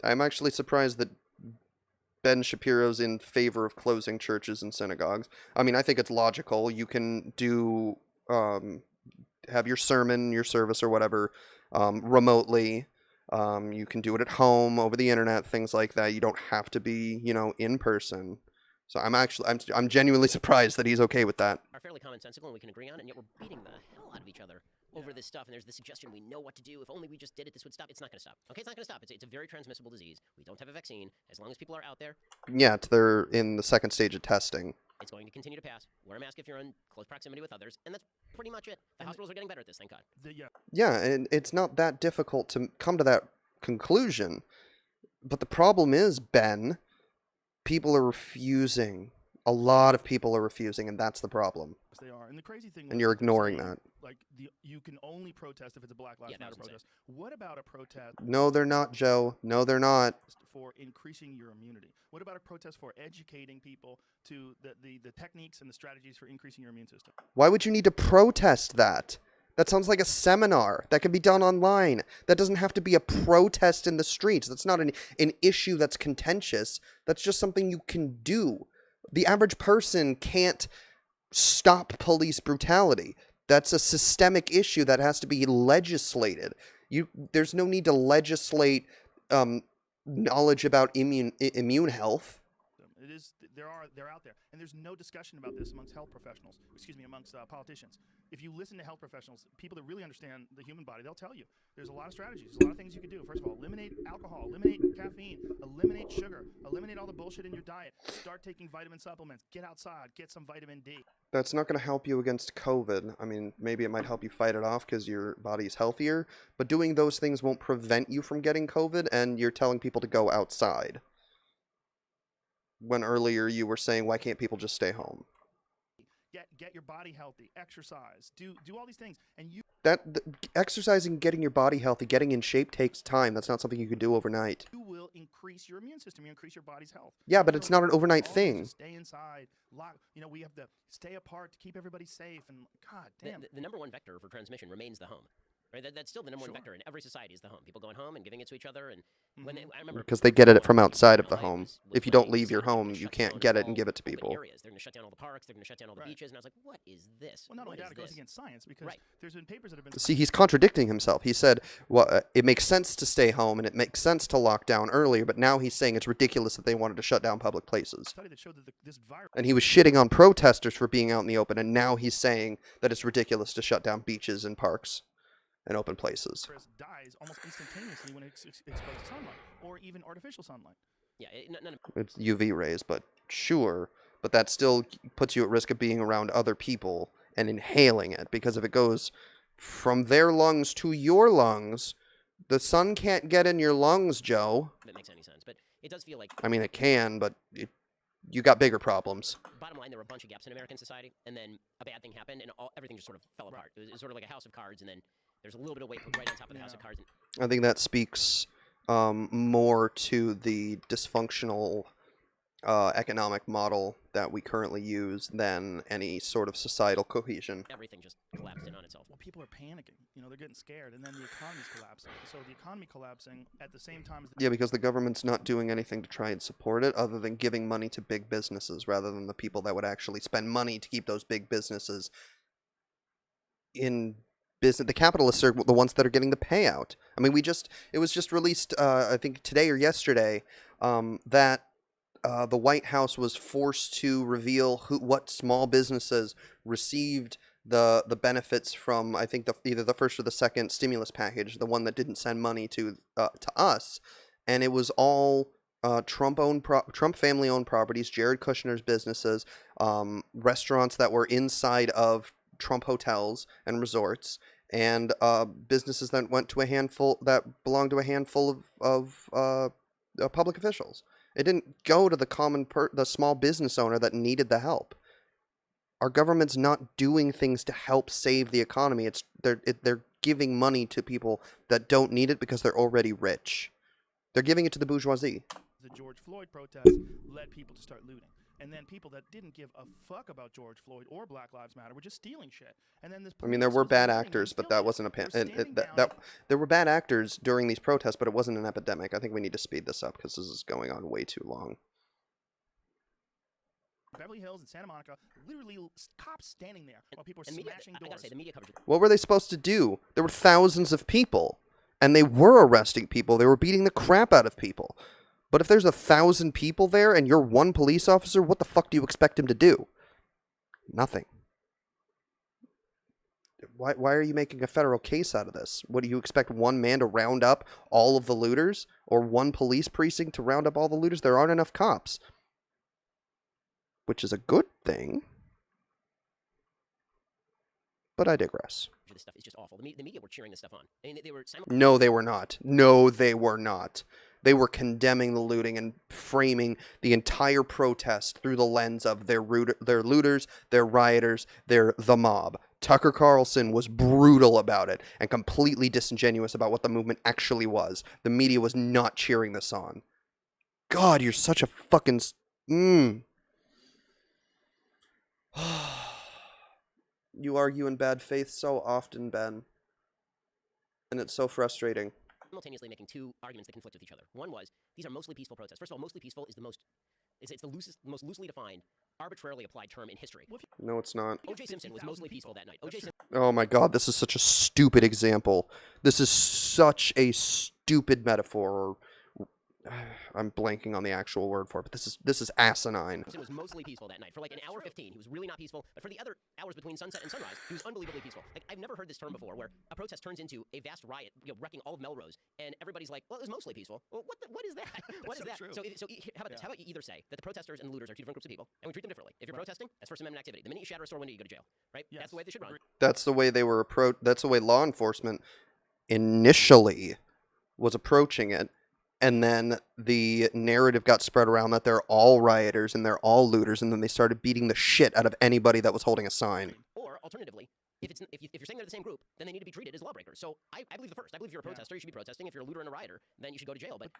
I'm actually surprised that Ben Shapiro's in favor of closing churches and synagogues. I mean, I think it's logical. You can do have your sermon, your service, or whatever remotely. You can do it at home over the internet, things like that. You don't have to be, in person. So I'm genuinely surprised that he's okay with that. are fairly commonsensical and we can agree on, and yet we're beating the hell out of each other over this stuff. And there's the suggestion we know what to do. If only we just did it, this would stop. It's not going to stop. Okay, it's not going to stop. It's a very transmissible disease. We don't have a vaccine. As long as people are out there, Yeah, they're in the second stage of testing. it's going to continue to pass. Wear a mask if you're in close proximity with others, and that's pretty much it. The hospitals are getting better at this, thank God. Yeah, and it's not that difficult to come to that conclusion. But the problem is, Ben, people are refusing. A lot of people are refusing, and that's the problem. They are. And the crazy thing And you're was, they're ignoring saying, that. like, you can only protest if it's a Black Lives Yeah, that Matter was insane. protest. What about a protest No, they're not, Joe. No, they're not. for increasing your immunity? What about a protest for educating people to the techniques and the strategies for increasing your immune system? Why would you need to protest that? That sounds like a seminar that can be done online. That doesn't have to be a protest in the streets. That's not an issue that's contentious. That's just something you can do. The average person can't stop police brutality. That's a systemic issue that has to be legislated. There's no need to legislate knowledge about immune health. It is. They're out there, and there's no discussion about this amongst health professionals. Amongst politicians. If you listen to health professionals, people that really understand the human body, they'll tell you there's a lot of strategies, a lot of things you can do. First of all, eliminate alcohol, eliminate caffeine, eliminate sugar, eliminate all the bullshit in your diet. Start taking vitamin supplements. Get outside, get some vitamin D. That's not going to help you against COVID. I mean, maybe it might help you fight it off because your body's healthier, but doing those things won't prevent you from getting COVID, and you're telling people to go outside. When earlier you were saying, why can't people just stay home? Get your body healthy, exercise, do all these things, and Exercising, getting your body healthy, getting in shape takes time. That's not something you can do overnight. you will increase your immune system. You increase your body's health. Yeah, but it's not an overnight All this thing. is stay inside. We have to stay apart to keep everybody safe. And God damn. The number one vector for transmission remains the home. Right, that's still the number one Sure. vector in every society is the home. People going home and giving it to each other, and I remember Because they get it from outside of the LA home. was If you don't planning leave your to say they're home, gonna you shut can't down get it and all give it to open people. areas. They're going to shut down all the parks. They're going to shut down all the Right. beaches, and I was like, what is this? Well, not only What that, is it goes this? against science because Right. there's been papers that have been. See, he's contradicting himself. He said, well, it makes sense to stay home and it makes sense to lock down earlier, but now he's saying it's ridiculous that they wanted to shut down public places. Study that showed that this virus And he was shitting on protesters for being out in the open, and now he's saying that it's ridiculous to shut down beaches and parks and open places. dies almost instantaneously when it's exposed to sunlight or even artificial sunlight. Yeah, none of It's UV rays, but sure. But that still puts you at risk of being around other people and inhaling it, because if it goes from their lungs to your lungs, the sun can't get in your lungs, Joe. it makes any sense. But it does feel like, I mean, it can, but you got bigger problems. bottom line, there were a bunch of gaps in American society, and then a bad thing happened, and everything just sort of fell apart. It was sort of like a house of cards, and then there's a little bit of weight put right on top of the house of cards. I think that speaks more to the dysfunctional economic model that we currently use than any sort of societal cohesion. Everything just collapsed in on itself. Well, people are panicking. They're getting scared, and then the economy's collapsing. So the economy collapsing at the same time as Yeah, because the government's not doing anything to try and support it other than giving money to big businesses rather than the people that would actually spend money to keep those big businesses in the capitalists are the ones that are getting the payout. I mean, it was just released, I think today or yesterday, that the White House was forced to reveal what small businesses received the benefits from, I think either the first or the second stimulus package, the one that didn't send money to us, and it was all Trump family owned properties, Jared Kushner's businesses, restaurants that were inside of Trump hotels and resorts, and businesses that belonged to a handful of public officials. It didn't go to the small business owner that needed the help. Our government's not doing things to help save the economy. They're giving money to people that don't need it because they're already rich. They're giving it to the bourgeoisie. The George Floyd protests led people to start looting. And then people that didn't give a fuck about George Floyd or Black Lives Matter were just stealing shit. And then I mean, there were bad actors, but that wasn't there were bad actors during these protests, but it wasn't an epidemic. I think we need to speed this up because this is going on way too long. Beverly Hills and Santa Monica, literally cops standing there while people are smashing doors. I gotta say, the media coverage. What were they supposed to do? There were thousands of people, and they were arresting people. They were beating the crap out of people. But if there's 1,000 people there and you're one police officer, what the fuck do you expect him to do? Nothing. Why are you making a federal case out of this? What do you expect, one man to round up all of the looters, or one police precinct to round up all the looters? There aren't enough cops. Which is a good thing. But I digress. This stuff is just awful. The media were cheering this stuff on. I mean, they were No, they were not. No, they were not. They were condemning the looting and framing the entire protest through the lens of their looters, their rioters, the mob. Tucker Carlson was brutal about it and completely disingenuous about what the movement actually was. The media was not cheering this on. God, you're such a fucking... You argue in bad faith so often, Ben. And it's so frustrating. Simultaneously making two arguments that conflict with each other. One was, these are mostly peaceful protests. First of all, mostly peaceful is the most loosely defined, arbitrarily applied term in history. No, it's not. O.J. Simpson was mostly peaceful that night. O.J. Simpson. Oh my God, this is such a stupid example. This is such a stupid metaphor. I'm blanking on the actual word for it, but this is asinine. Simpson was mostly peaceful that night. For like an hour 15, he was really not peaceful. But for the other hours between sunset and sunrise, he was unbelievably peaceful. Like, I've never heard this term before, where a protest turns into a vast riot, wrecking all of Melrose, and everybody's like, well, it was mostly peaceful. Well, what is that? What is that? True. So how about this? How about you either say that the protesters and the looters are two different groups of people, and we treat them differently? If you're protesting, that's First Amendment activity. The minute you shatter a store window, you go to jail, right? Yes. That's the way they should run. That's the way they were that's the way law enforcement initially was approaching it. And then the narrative got spread around that they're all rioters and they're all looters, and then they started beating the shit out of anybody that was holding a sign. Or alternatively, if you're saying they're the same group, then they need to be treated as lawbreakers. So I believe the first. I believe if you're a protester, you should be protesting. If you're a looter and a rioter, then you should go to jail. But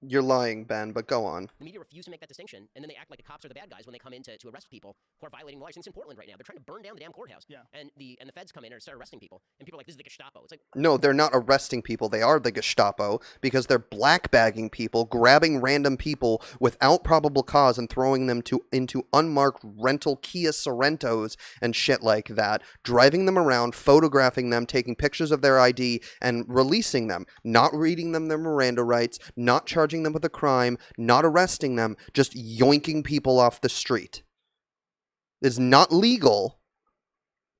You're lying, Ben, but go on. the media refuse to make that distinction, and then they act like the cops are the bad guys when they come in to arrest people who are violating the law. It's in Portland right now. They're trying to burn down the damn courthouse. Yeah. And the feds come in and start arresting people, and people are like, this is the Gestapo. It's like, No, they're not arresting people. They are the Gestapo because they're blackbagging people, grabbing random people without probable cause and throwing them into unmarked rental Kia Sorrentos and shit like that, driving them around, photographing them, taking pictures of their ID, and releasing them, not reading them their Miranda rights, not charging them with a crime, not arresting them, just yoinking people off the street. It's not legal,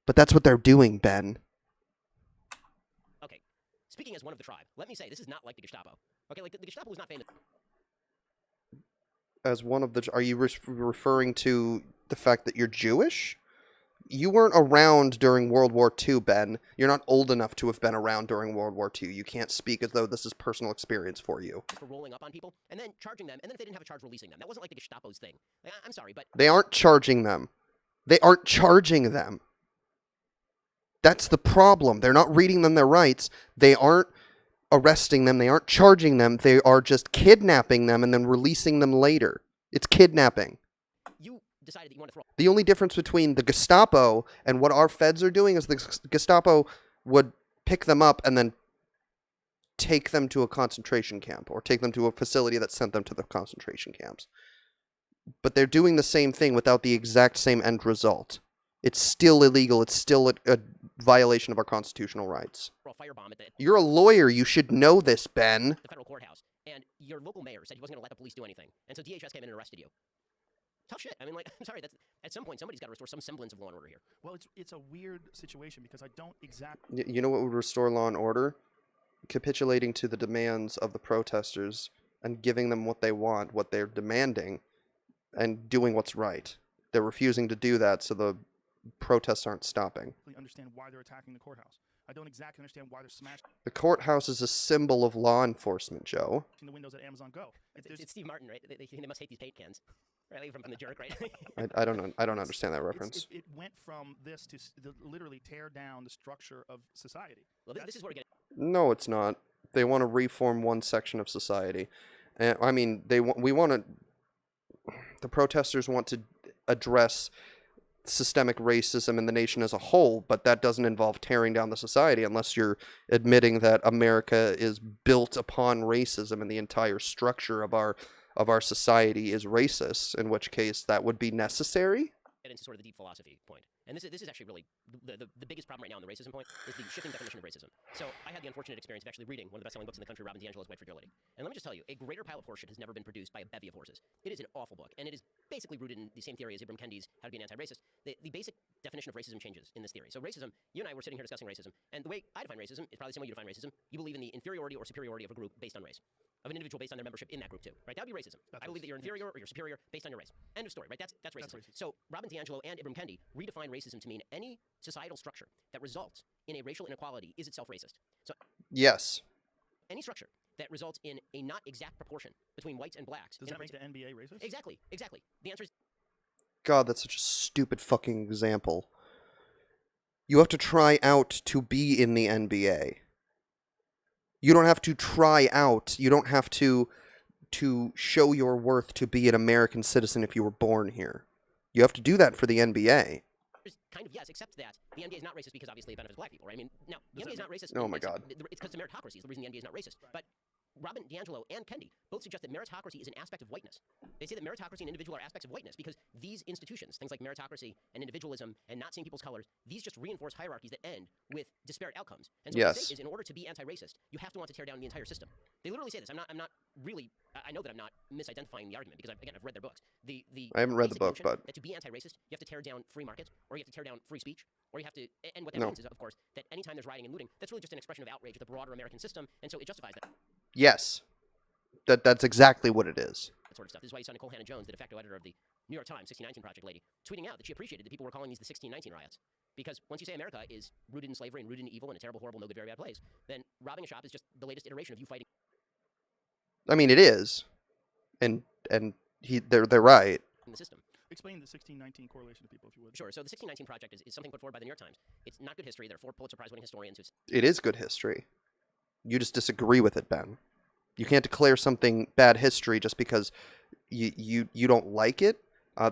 but that's what they're doing, Ben. okay, speaking as one of the tribe, let me say, this is not like the Gestapo. Okay, like the Gestapo was not famous. As one of the... Are you referring to the fact that you're Jewish? You weren't around during World War II, Ben. You're not old enough to have been around during World War II. You can't speak as though this is personal experience for you. For rolling up on people and then charging them, and then if they didn't have a charge, releasing them. That wasn't like the Gestapo's thing. Like, I'm sorry, but They aren't charging them. They aren't charging them. That's the problem. They're not reading them their rights. They aren't arresting them. They aren't charging them. They are just kidnapping them and then releasing them later. It's kidnapping. you decided that you wanted to throw. The only difference between the Gestapo and what our feds are doing is the Gestapo would pick them up and then take them to a concentration camp or take them to a facility that sent them to the concentration camps. But they're doing the same thing without the exact same end result. It's still illegal. It's still a violation of our constitutional rights. Firebomb at You're a lawyer. You should know this, Ben. the federal courthouse, and your local mayor said he wasn't going to let the police do anything, and so DHS came in and arrested you. Tough shit. I mean, like, I'm sorry. That's at some point somebody's got to restore some semblance of law and order here. Well, it's a weird situation because I don't exactly. You know what would restore law and order? Capitulating to the demands of the protesters and giving them what they want, what they're demanding, and doing what's right. They're refusing to do that, so the protests aren't stopping. Understand why they're attacking the courthouse. I don't exactly understand why they're smashing The courthouse is a symbol of law enforcement, Joe. the windows at Amazon Go. It's Steve Martin, right? They must hate these paint cans, right? Like from the jerk, right? I don't know. I don't understand that reference. It went from this to literally tear down the structure of society. Well, this is where we get. No, it's not. They want to reform one section of society. I mean, we want to. The protesters want to address systemic racism in the nation as a whole, but that doesn't involve tearing down the society unless you're admitting that America is built upon racism and the entire structure of our society is racist, in which case that would be necessary. Get into sort of the deep philosophy point. And this is actually really the biggest problem right now in the racism point is the shifting definition of racism. So I had the unfortunate experience of actually reading one of the best-selling books in the country, Robin DiAngelo's White Fragility. And let me just tell you, a greater pile of horseshit has never been produced by a bevy of horses. It is an awful book, and it is basically rooted in the same theory as Ibram Kendi's How to Be an Anti-Racist. The basic definition of racism changes in this theory. So racism, you and I were sitting here discussing racism, and the way I define racism is probably the same way you define racism. You believe in the inferiority or superiority of a group based on race. Of an individual based on their membership in that group too, right? That would be racism. I believe that you're inferior or you're superior based on your race. End of story, right? That's racism. So Robin DiAngelo and Ibram Kendi redefine racism to mean any societal structure that results in a racial inequality is itself racist. So Yes. any structure that results in a not exact proportion between whites and blacks. Does that make the NBA racist? Exactly. The answer is God, that's such a stupid fucking example. You have to try out to be in the NBA. You don't have to try out. You don't have to show your worth to be an American citizen if you were born here. You have to do that for the NBA. kind of yes, except that the NBA is not racist because obviously it benefits black people, right? I mean, now the NBA is not racist. Oh my God. It's because of meritocracy is the reason the NBA is not racist. But Robin DiAngelo and Kendi both suggest that meritocracy is an aspect of whiteness. They say that meritocracy and individual are aspects of whiteness because these institutions, things like meritocracy and individualism and not seeing people's colors, these just reinforce hierarchies that end with disparate outcomes. And so what they say is in order to be anti-racist, you have to want to tear down the entire system. They literally say this. I'm not really, I know that I'm not misidentifying the argument because I've read their books. I haven't read the book, notion but that to be anti-racist, you have to tear down free markets, or you have to tear down free speech, or you have to, and what that means is, of course, that anytime there's rioting and looting, that's really just an expression of outrage at the broader American system, and so it justifies that. Yes. That's exactly what it is. That sort of stuff. This is why you saw Nicole Hannah-Jones, the de facto editor of the New York Times 1619 Project lady, tweeting out that she appreciated that people were calling these the 1619 riots. Because once you say America is rooted in slavery and rooted in evil and a terrible, horrible, no good, very bad place, then robbing a shop is just the latest iteration of you fighting. I mean, it is. And they're right. In the system. Explain the 1619 correlation to people, if you would. Sure. So the 1619 Project is something put forward by the New York Times. It's not good history. There are 4 Pulitzer Prize-winning historians who... It is good history. You just disagree with it, Ben. You can't declare something bad history just because you don't like it.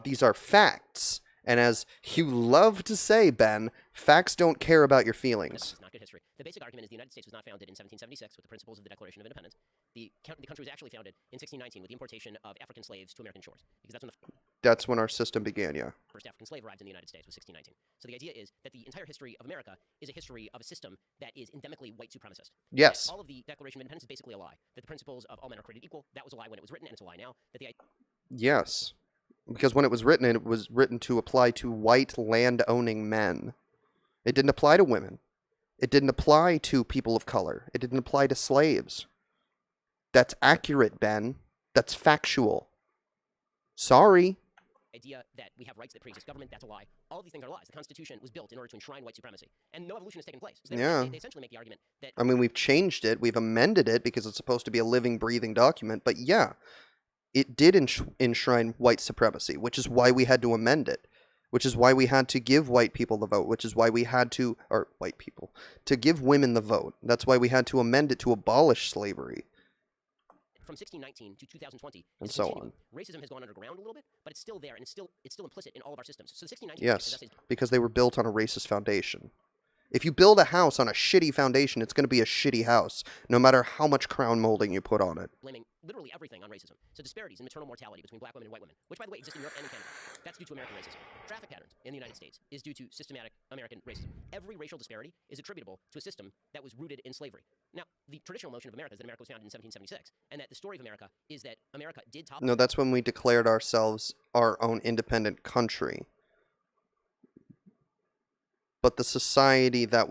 These are facts. And as you love to say, Ben, facts don't care about your feelings. It's not good history. The basic argument is the United States was not founded in 1776 with the principles of the Declaration of Independence. The country was actually founded in 1619 with the importation of African slaves to American shores. Because that's when our system began, yeah. First African slave arrived in the United States was 1619. So the idea is that the entire history of America is a history of a system that is endemically white supremacist. Yes. All of the Declaration of Independence is basically a lie. That the principles of all men are created equal, that was a lie when it was written, and it's a lie now. Yes. Because when it was written to apply to white land-owning men. It didn't apply to women. It didn't apply to people of color. It didn't apply to slaves. That's accurate, Ben. That's factual. Sorry. Idea that we have rights that pre-exist government, that's a lie. All of these things are lies. The Constitution was built in order to enshrine white supremacy. And no evolution has taken place. So they essentially make the argument that... I mean, we've changed it. We've amended it because it's supposed to be a living, breathing document. But yeah, it did enshrine white supremacy, which is why we had to amend it. Which is why we had to give white people the vote. Which is why we had to... Or white people. To give women the vote. That's why we had to amend it to abolish slavery. From 1619 to 2020, and so on. Racism has gone underground a little bit, but it's still there, and it's still implicit in all of our systems. So the 1619 yes, because they were built on a racist foundation. If you build a house on a shitty foundation, it's going to be a shitty house, no matter how much crown molding you put on it. Blaming literally everything on racism. So disparities in maternal mortality between black women and white women, which by the way exist in Europe and in Canada, that's due to American racism. Traffic patterns in the United States is due to systematic American racism. Every racial disparity is attributable to a system that was rooted in slavery. Now, the traditional notion of America is that America was founded in 1776, and that the story of America is that America did top. No, that's when we declared ourselves our own independent country. But the society that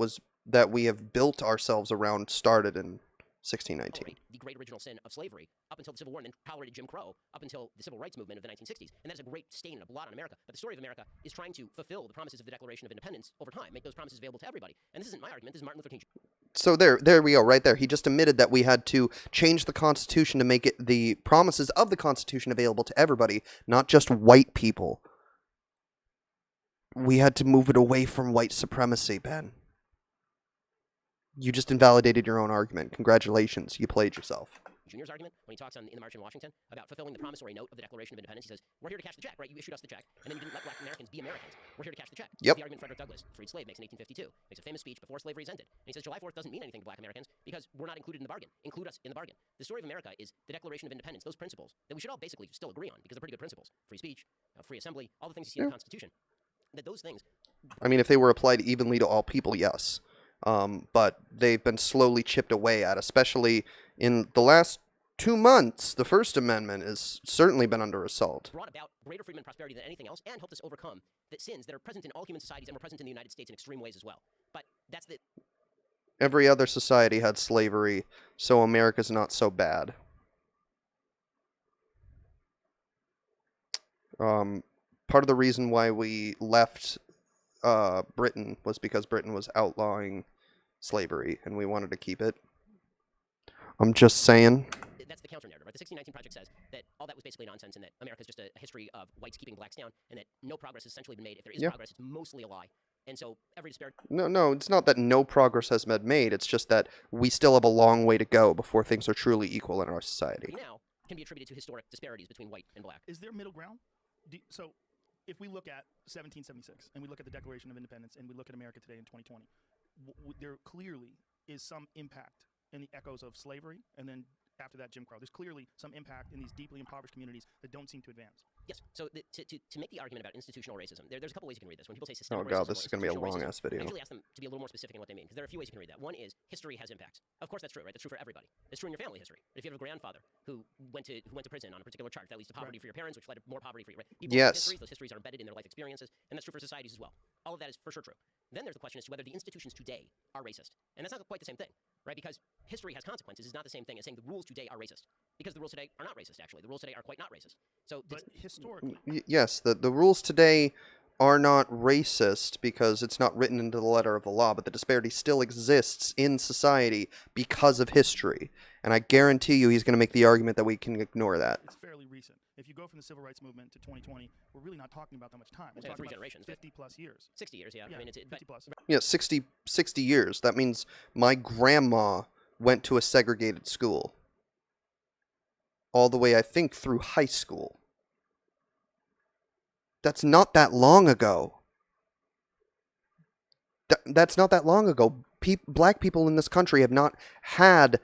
we have built ourselves around started in 1619. The great original sin of slavery up until the Civil War, and then tolerated Jim Crow up until the Civil Rights Movement of the 1960s. And that is a great stain and a blot on America. But the story of America is trying to fulfill the promises of the Declaration of Independence over time, make those promises available to everybody. And this isn't my argument, this is Martin Luther King Jr. So there we go, right there. He just admitted that we had to change the Constitution to make it the promises of the Constitution available to everybody, not just white people. We had to move it away from white supremacy, Ben. You just invalidated your own argument. Congratulations, you played yourself. Jr.'s argument when he talks in the March in Washington about fulfilling the promissory note of the Declaration of Independence. He says, we're here to cash the check, right? You issued us the check, and then you didn't let black Americans be Americans. We're here to cash the check. Yep. The argument Frederick Douglass, freed slave, makes in 1852. Makes a famous speech before slavery's ended. And he says, July 4th doesn't mean anything to black Americans because we're not included in the bargain. Include us in the bargain. The story of America is the Declaration of Independence, those principles that we should all basically still agree on because they're pretty good principles. Free speech, free assembly, all the things you see in the Constitution. That those things. I mean, if they were applied evenly to all people, yes. But they've been slowly chipped away at, especially in the last 2 months. The First Amendment has certainly been under assault. Brought about greater freedom and prosperity than anything else and helped us overcome the sins that are present in all human societies and were present in the United States in extreme ways as well. But that's the... Every other society had slavery, so America's not so bad. Part of the reason why we left Britain was because Britain was outlawing slavery, and we wanted to keep it. I'm just saying. That's the counter-narrative, right? The 1619 Project says that all that was basically nonsense and that America's just a history of whites keeping blacks down and that no progress has essentially been made. If there is progress, it's mostly a lie. And so every disparity... No, it's not that no progress has been made. It's just that we still have a long way to go before things are truly equal in our society. Now can be attributed to historic disparities between white and black. Is there middle ground? So if we look at 1776 and we look at the Declaration of Independence and we look at America today in 2020, there clearly is some impact in the echoes of slavery and then after that Jim Crow. There's clearly some impact in these deeply impoverished communities that don't seem to advance. Yes. So to make the argument about institutional racism, there's a couple ways you can read this. When people say systemic Oh god, racism this is going to be a long-ass video. I usually ask them to be a little more specific in what they mean because there are a few ways you can read that. One is history has impacts. Of course that's true, right? That's true for everybody. It's true in your family history. If you have a grandfather who went to prison on a particular charge, that leads to poverty for your parents, which led to more poverty for you. Right? People have histories, those histories are embedded in their life experiences, and that's true for societies as well. All of that is for sure true. Then there's the question as to whether the institutions today are racist. And that's not quite the same thing, right? Because history has consequences is not the same thing as saying the rules today are racist. Because the rules today are not racist, actually. The rules today are quite not racist. So, but historically... Yes, the rules today are not racist because it's not written into the letter of the law, but the disparity still exists in society because of history. And I guarantee you he's going to make the argument that we can ignore that. It's fairly recent. If you go from the Civil Rights Movement to 2020, we're really not talking about that much time. We're talking 3 about generations. 50 plus years. 60 years, yeah. I mean, it's 50 plus. Yeah, 60 years. That means my grandma went to a segregated school. All the way, I think, through high school. That's not that long ago. That's not that long ago. Black people in this country have not had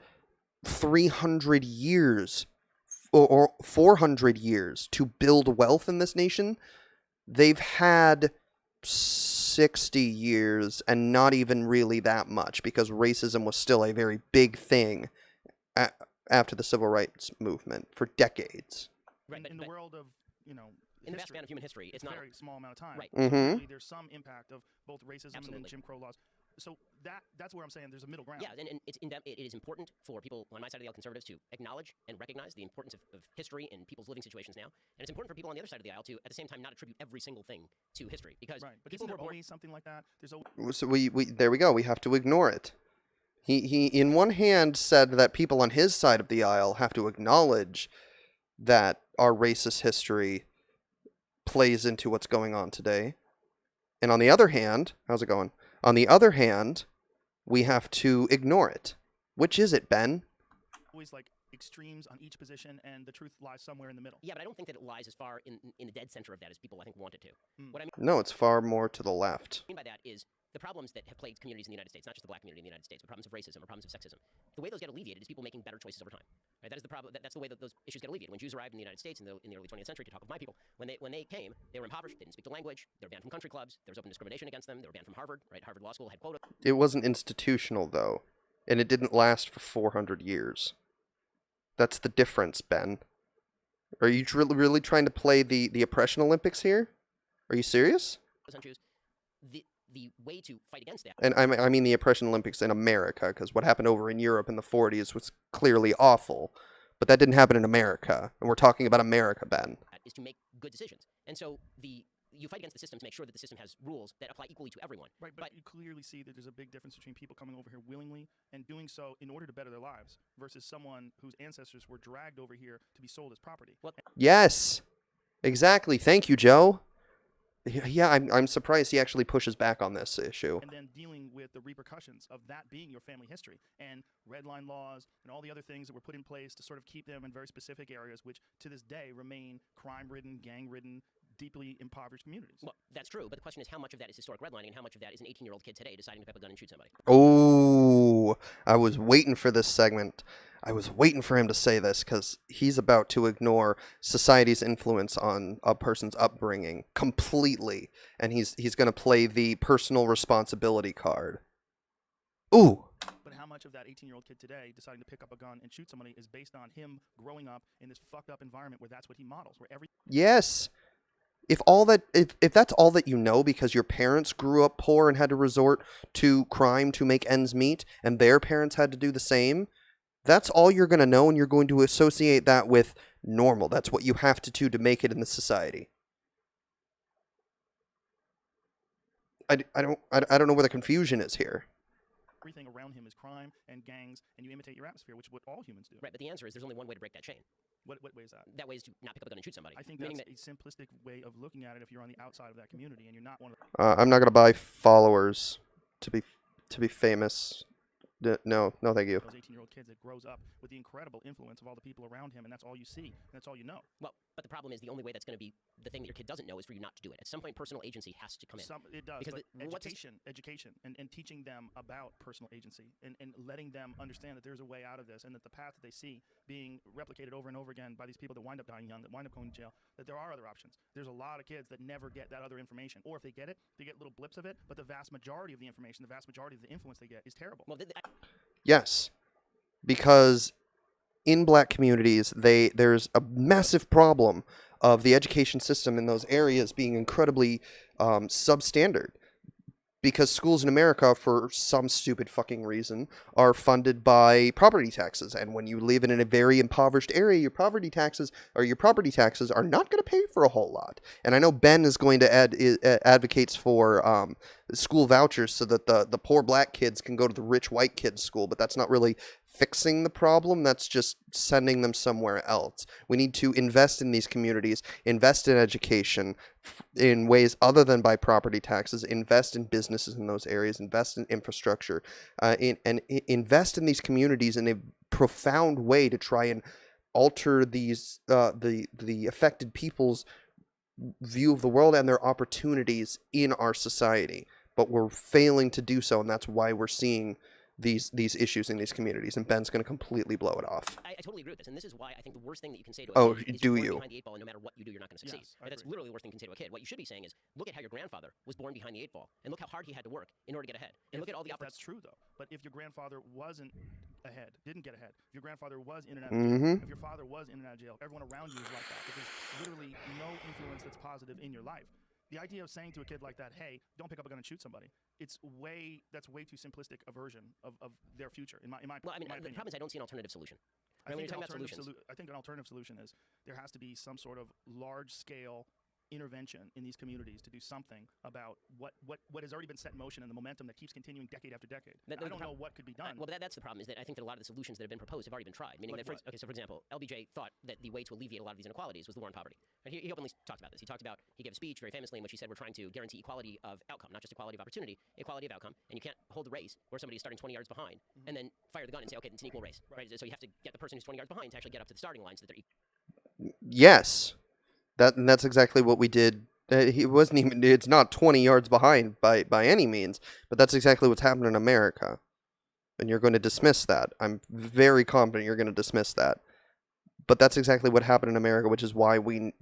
300 years or 400 years to build wealth in this nation. They've had 60 years and not even really that much because racism was still a very big thing after the Civil Rights Movement for decades. Right, in the world of, in the vast span of human history, it's a not very small amount of time. Right. Mm-hmm. There's some impact of both racism Absolutely. and then Jim Crow laws. So that's where I'm saying there's a middle ground. Yeah, and it is important for people on my side of the aisle, conservatives, to acknowledge and recognize the importance of history and people's living situations now. And it's important for people on the other side of the aisle to, at the same time, not attribute every single thing to history. Because but people isn't who are there born... always something like that? There's always... So there we go. We have to ignore it. He in one hand said that people on his side of the aisle have to acknowledge that our racist history plays into what's going on today. And on the other hand, how's it going? On the other hand, we have to ignore it. Which is it, Ben? Always like extremes on each position, and the truth lies somewhere in the middle. Yeah, but I don't think that it lies as far in the dead center of that as people, I think, want it to. What I mean... No, it's far more to the left. What I mean by that is the problems that have plagued communities in the United States, not just the black community in the United States, but problems of racism or problems of sexism, the way those get alleviated is people making better choices over time. Right? That is the problem. That's the way that those issues get alleviated. When Jews arrived in the United States in the early 20th century, to talk with my people, when they came, they were impoverished, they didn't speak the language, they were banned from country clubs, there was open discrimination against them, they were banned from Harvard. Right? Harvard Law School had quotas. It wasn't institutional, though, and it didn't last for 400 years. That's the difference, Ben. Are you really trying to play the oppression Olympics here? Are you serious? On Jews. The way to fight against that. And I mean the oppression Olympics in America, because what happened over in Europe in the 40s was clearly awful, but that didn't happen in America, and we're talking about America, Ben. Is to make good decisions, and so you fight against the system to make sure that the system has rules that apply equally to everyone. Right, but you clearly see that there's a big difference between people coming over here willingly and doing so in order to better their lives versus someone whose ancestors were dragged over here to be sold as property. Well, Yes, exactly. Thank you, Joe. Yeah, I'm surprised he actually pushes back on this issue. And then dealing with the repercussions of that being your family history and red line laws and all the other things that were put in place to sort of keep them in very specific areas, which to this day remain crime-ridden, gang-ridden, deeply impoverished communities. Well, that's true, but the question is how much of that is historic redlining and how much of that is an 18-year-old kid today deciding to pick up a gun and shoot somebody. Oh, I was waiting for this segment. I was waiting for him to say this because he's about to ignore society's influence on a person's upbringing completely, and he's going to play the personal responsibility card. Ooh. But how much of that 18-year-old kid today deciding to pick up a gun and shoot somebody is based on him growing up in this fucked up environment where that's what he models, where every Yes. If that's all that you know because your parents grew up poor and had to resort to crime to make ends meet, and their parents had to do the same, that's all you're going to know, and you're going to associate that with normal. That's what you have to do to make it in the society. I don't know where the confusion is here. everything around him is crime and gangs, and you imitate your atmosphere, which is what all humans do. Right, but the answer is there's only one way to break that chain. What way is that? That way is to not pick up a gun and shoot somebody. I think Meaning that's a simplistic way of looking at it if you're on the outside of that community and you're not one of I'm not going to buy followers to be famous. No, thank you. those 18-year-old kids that grows up with the incredible influence of all the people around him, and that's all you see, and that's all you know. Well, but the problem is the only way that's going to be the thing that your kid doesn't know is for you not to do it. At some point, personal agency has to come in. It does, Because but education, and teaching them about personal agency, and letting them understand that there's a way out of this, and that the path that they see being replicated over and over again by these people that wind up dying young, that wind up going to jail, that there are other options. There's a lot of kids that never get that other information, or if they get it, they get little blips of it, but the vast majority of the information, the vast majority of the influence they get is terrible. Well, Yes, because in black communities, there's a massive problem of the education system in those areas being incredibly substandard. Because schools in America, for some stupid fucking reason, are funded by property taxes. And when you live in a very impoverished area, your property taxes are not going to pay for a whole lot. And I know Ben is going to advocates for school vouchers so that the poor black kids can go to the rich white kids' school, but that's not really fixing the problem. That's just sending them somewhere else. We need to invest in these communities, invest in education in ways other than by property taxes, invest in businesses in those areas, invest in infrastructure, and invest in these communities in a profound way to try and alter these the affected people's view of the world and their opportunities in our society. But we're failing to do so, and that's why we're seeing these issues in these communities, and Ben's going to completely blow it off. I totally agree with this, and this is why I think the worst thing that you can say to a Oh, kid is do you're you? born behind the eight ball, and no matter what you do, you're not going to succeed. Yes, Right? That's agree. literally the worst thing you can say to a kid. What you should be saying is, look at how your grandfather was born behind the eight ball, and look how hard he had to work in order to get ahead, and look at all the If opportunities. that's true, though. But if your grandfather wasn't ahead, didn't get ahead, if your grandfather was in and out of jail, if your father was in and out of jail, everyone around you is like that. If there's literally no influence that's positive in your life. The idea of saying to a kid like that, hey, don't pick up a gun and shoot somebody, that's way too simplistic a version of their future, in my Well, I mean, my the opinion. problem is I don't see an alternative solution. I When think, you're an talking about alternative solutions. I think an alternative solution is there has to be some sort of large-scale intervention in these communities to do something about what has already been set in motion and the momentum that keeps continuing decade after decade. That- I don't know what could be done. Well, that's the problem, is that I think that a lot of the solutions that have been proposed have already been tried. Meaning Like that, what? okay, so for example, LBJ thought that the way to alleviate a lot of these inequalities was the war on poverty. And he openly talked about this. He gave a speech very famously in which he said we're trying to guarantee equality of outcome, not just equality of opportunity, equality of outcome. And you can't hold a race where somebody's starting 20 yards behind and then fire the gun and say, okay, it's an equal race. Right? So you have to get the person who's 20 yards behind to actually get up to the starting line so that they're equal. Yes, that's exactly what we did He wasn't even. It's not 20 yards behind by any means, but that's exactly what's happened in America. And you're going to dismiss that. I'm very confident you're going to dismiss that. But that's exactly what happened in America, which is why we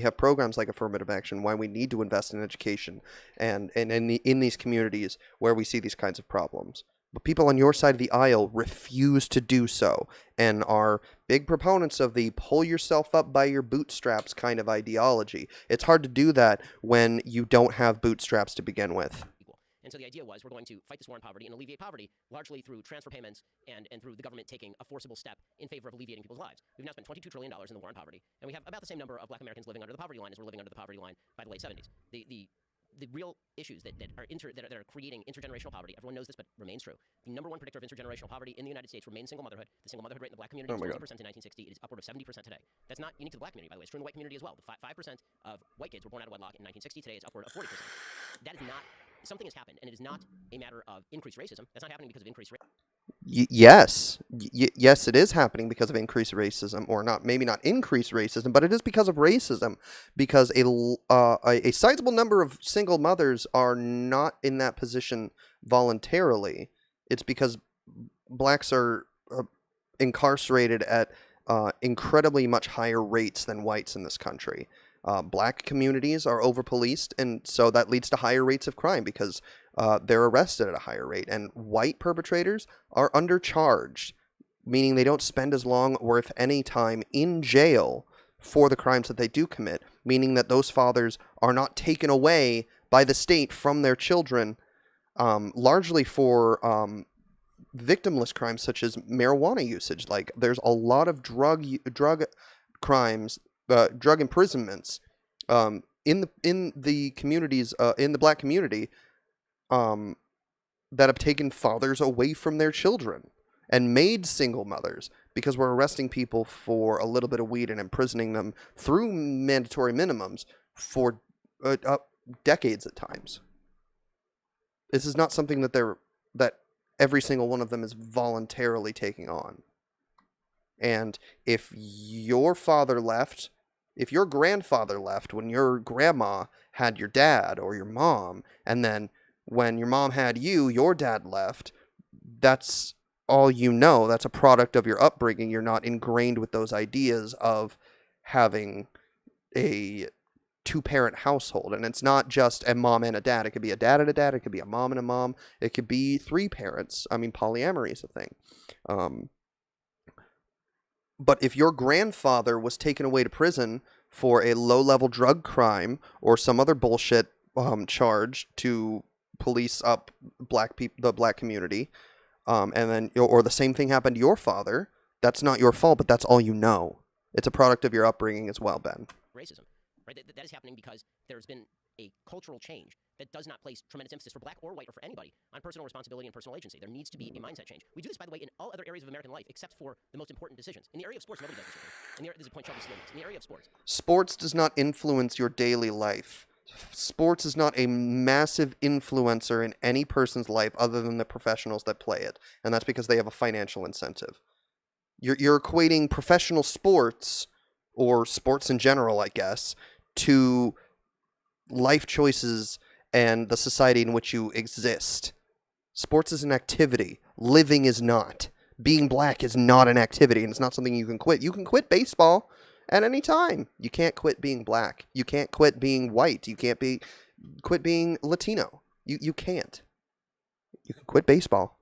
have programs like affirmative action, why we need to invest in education and in these communities where we see these kinds of problems. But people on your side of the aisle refuse to do so and are big proponents of the pull yourself up by your bootstraps kind of ideology. It's hard to do that when you don't have bootstraps to begin with. equal. And so the idea was we're going to fight this war on poverty and alleviate poverty largely through transfer payments and through the government taking a forcible step in favor of alleviating people's lives. We've now spent $22 trillion in the war on poverty, and we have about the same number of black Americans living under the poverty line as were living under the poverty line by the late 70s. The real issues that are creating intergenerational poverty, everyone knows this, but remains true. The number one predictor of intergenerational poverty in the United States remains single motherhood. The single motherhood rate in the black community was 14% in 1960. It is upward of 70% today. That's not unique to the black community, by the way. It's true in the white community as well. The 5% of white kids were born out of wedlock in 1960. Today it's upward of 40%. That is not, something has happened, and it is not a matter of increased racism. That's not happening because of increased racism. Yes, it is happening because of increased racism, or not, maybe not increased racism, but it is because of racism. Because a sizable number of single mothers are not in that position voluntarily. It's because blacks are incarcerated at incredibly much higher rates than whites in this country. Black communities are over-policed, and so that leads to higher rates of crime because they're arrested at a higher rate. And white perpetrators are undercharged, meaning they don't spend as long or if any time in jail for the crimes that they do commit, meaning that those fathers are not taken away by the state from their children, largely for victimless crimes such as marijuana usage. Like, there's a lot of drug crimes, drug imprisonments in the communities, in the black community, that have taken fathers away from their children and made single mothers because we're arresting people for a little bit of weed and imprisoning them through mandatory minimums for decades at times. This is not something that every single one of them is voluntarily taking on. And if your father left, if your grandfather left when your grandma had your dad or your mom, and then when your mom had you, your dad left, that's all you know. That's a product of your upbringing. You're not ingrained with those ideas of having a two-parent household. And it's not just a mom and a dad. It could be a dad and a dad. It could be a mom and a mom. It could be three parents. I mean, polyamory is a thing. But if your grandfather was taken away to prison for a low-level drug crime or some other bullshit charge to police up the black community, and then or the same thing happened to your father, that's not your fault, but that's all you know. It's a product of your upbringing as well, Ben. Racism, right? That is happening because there's been a cultural change that does not place tremendous emphasis for black or white or for anybody on personal responsibility and personal agency. There needs to be a mindset change. We do this, by the way, in all other areas of American life except for the most important decisions. In the area of sports, nobody does this. This is a point Shelby Slimans. In the area of sports, sports does not influence your daily life. Sports is not a massive influencer in any person's life other than the professionals that play it, and that's because they have a financial incentive. You're equating professional sports, or sports in general, I guess, to life choices and the society in which you exist. Sports is an activity. Living is not. Being black is not an activity, and it's not something you can quit. You can quit baseball at any time. You can't quit being black. You can't quit being white. You can't quit being Latino. You can't. You can quit baseball.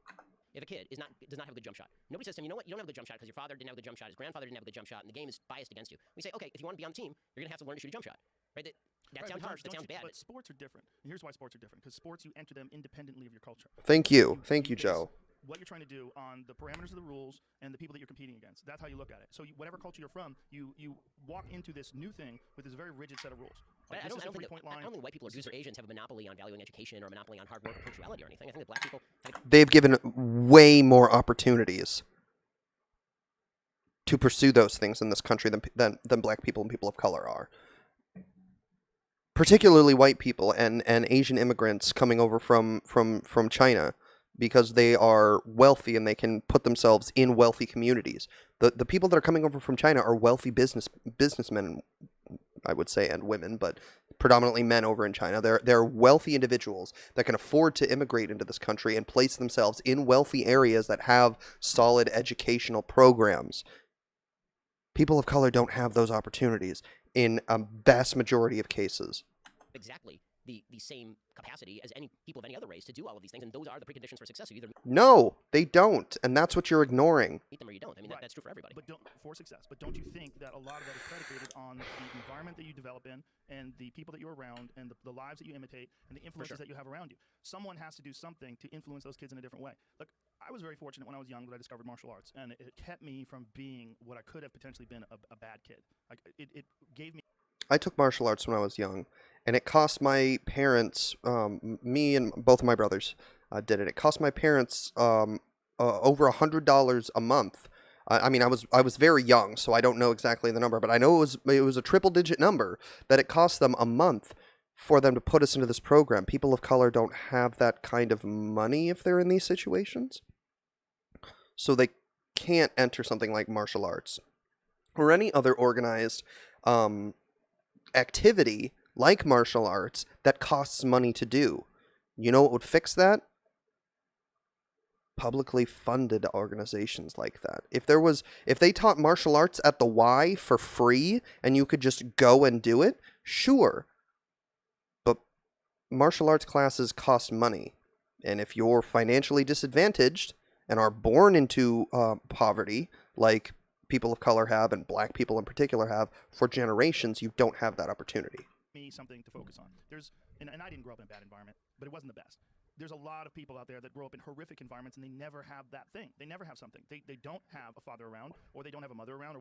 if a kid does not have a good jump shot, nobody says to him, you know what, you don't have a good jump shot because your father didn't have a good jump shot, his grandfather didn't have a good jump shot, and the game is biased against you. We say, okay, if you want to be on the team, you're going to have to learn to shoot a jump shot. Right? That sounds harsh, that sounds bad. But sports are different. And here's why sports are different. Because sports, you enter them independently of your culture. Thank you. Thank you, Joe. What you're trying to do on the parameters of the rules and the people that you're competing against. That's how you look at it. So whatever culture you're from, you walk into this new thing with this very rigid set of rules. Like, I don't think white people or Jews or Asians have a monopoly on valuing education or a monopoly on hard work or punctuality or anything. I think that black people... They've given way more opportunities to pursue those things in this country than black people and people of color are. Particularly white people and Asian immigrants coming over from China, because they are wealthy and they can put themselves in wealthy communities. The people that are coming over from China are wealthy businessmen I would say, and women, but predominantly men over in China. They're wealthy individuals that can afford to immigrate into this country and place themselves in wealthy areas that have solid educational programs. People of color don't have those opportunities in a vast majority of cases. exactly the same capacity as any people of any other race to do all of these things, and those are the preconditions for success. You either No, they don't, and that's what you're ignoring. meet them or you don't. I mean, Right. that's true for everybody. But for success. But don't you think that a lot of that is predicated on the environment that you develop in, and the people that you're around, and the lives that you imitate, and the influences that you have around you? Someone has to do something to influence those kids in a different way. Look, I was very fortunate when I was young that I discovered martial arts, and it kept me from being what I could have potentially been, a bad kid. Like it gave me. I took martial arts when I was young, and it cost my parents, me and both of my brothers did it. It cost my parents over $100 a month. I mean, I was very young, so I don't know exactly the number, but I know it was a triple digit number that it cost them a month for them to put us into this program. People of color don't have that kind of money if they're in these situations, so they can't enter something like martial arts or any other organized activity like martial arts that costs money to do. You know what would fix that? Publicly funded organizations like that. If they taught martial arts at the Y for free and you could just go and do it, sure. But martial arts classes cost money. And if you're financially disadvantaged and are born into poverty, like people of color have, and black people in particular have, for generations, you don't have that opportunity. Me something to focus on. And I didn't grow up in a bad environment, but it wasn't the best. There's a lot of people out there that grow up in horrific environments and they never have that thing. They never have something. They don't have a father around, or they don't have a mother around, or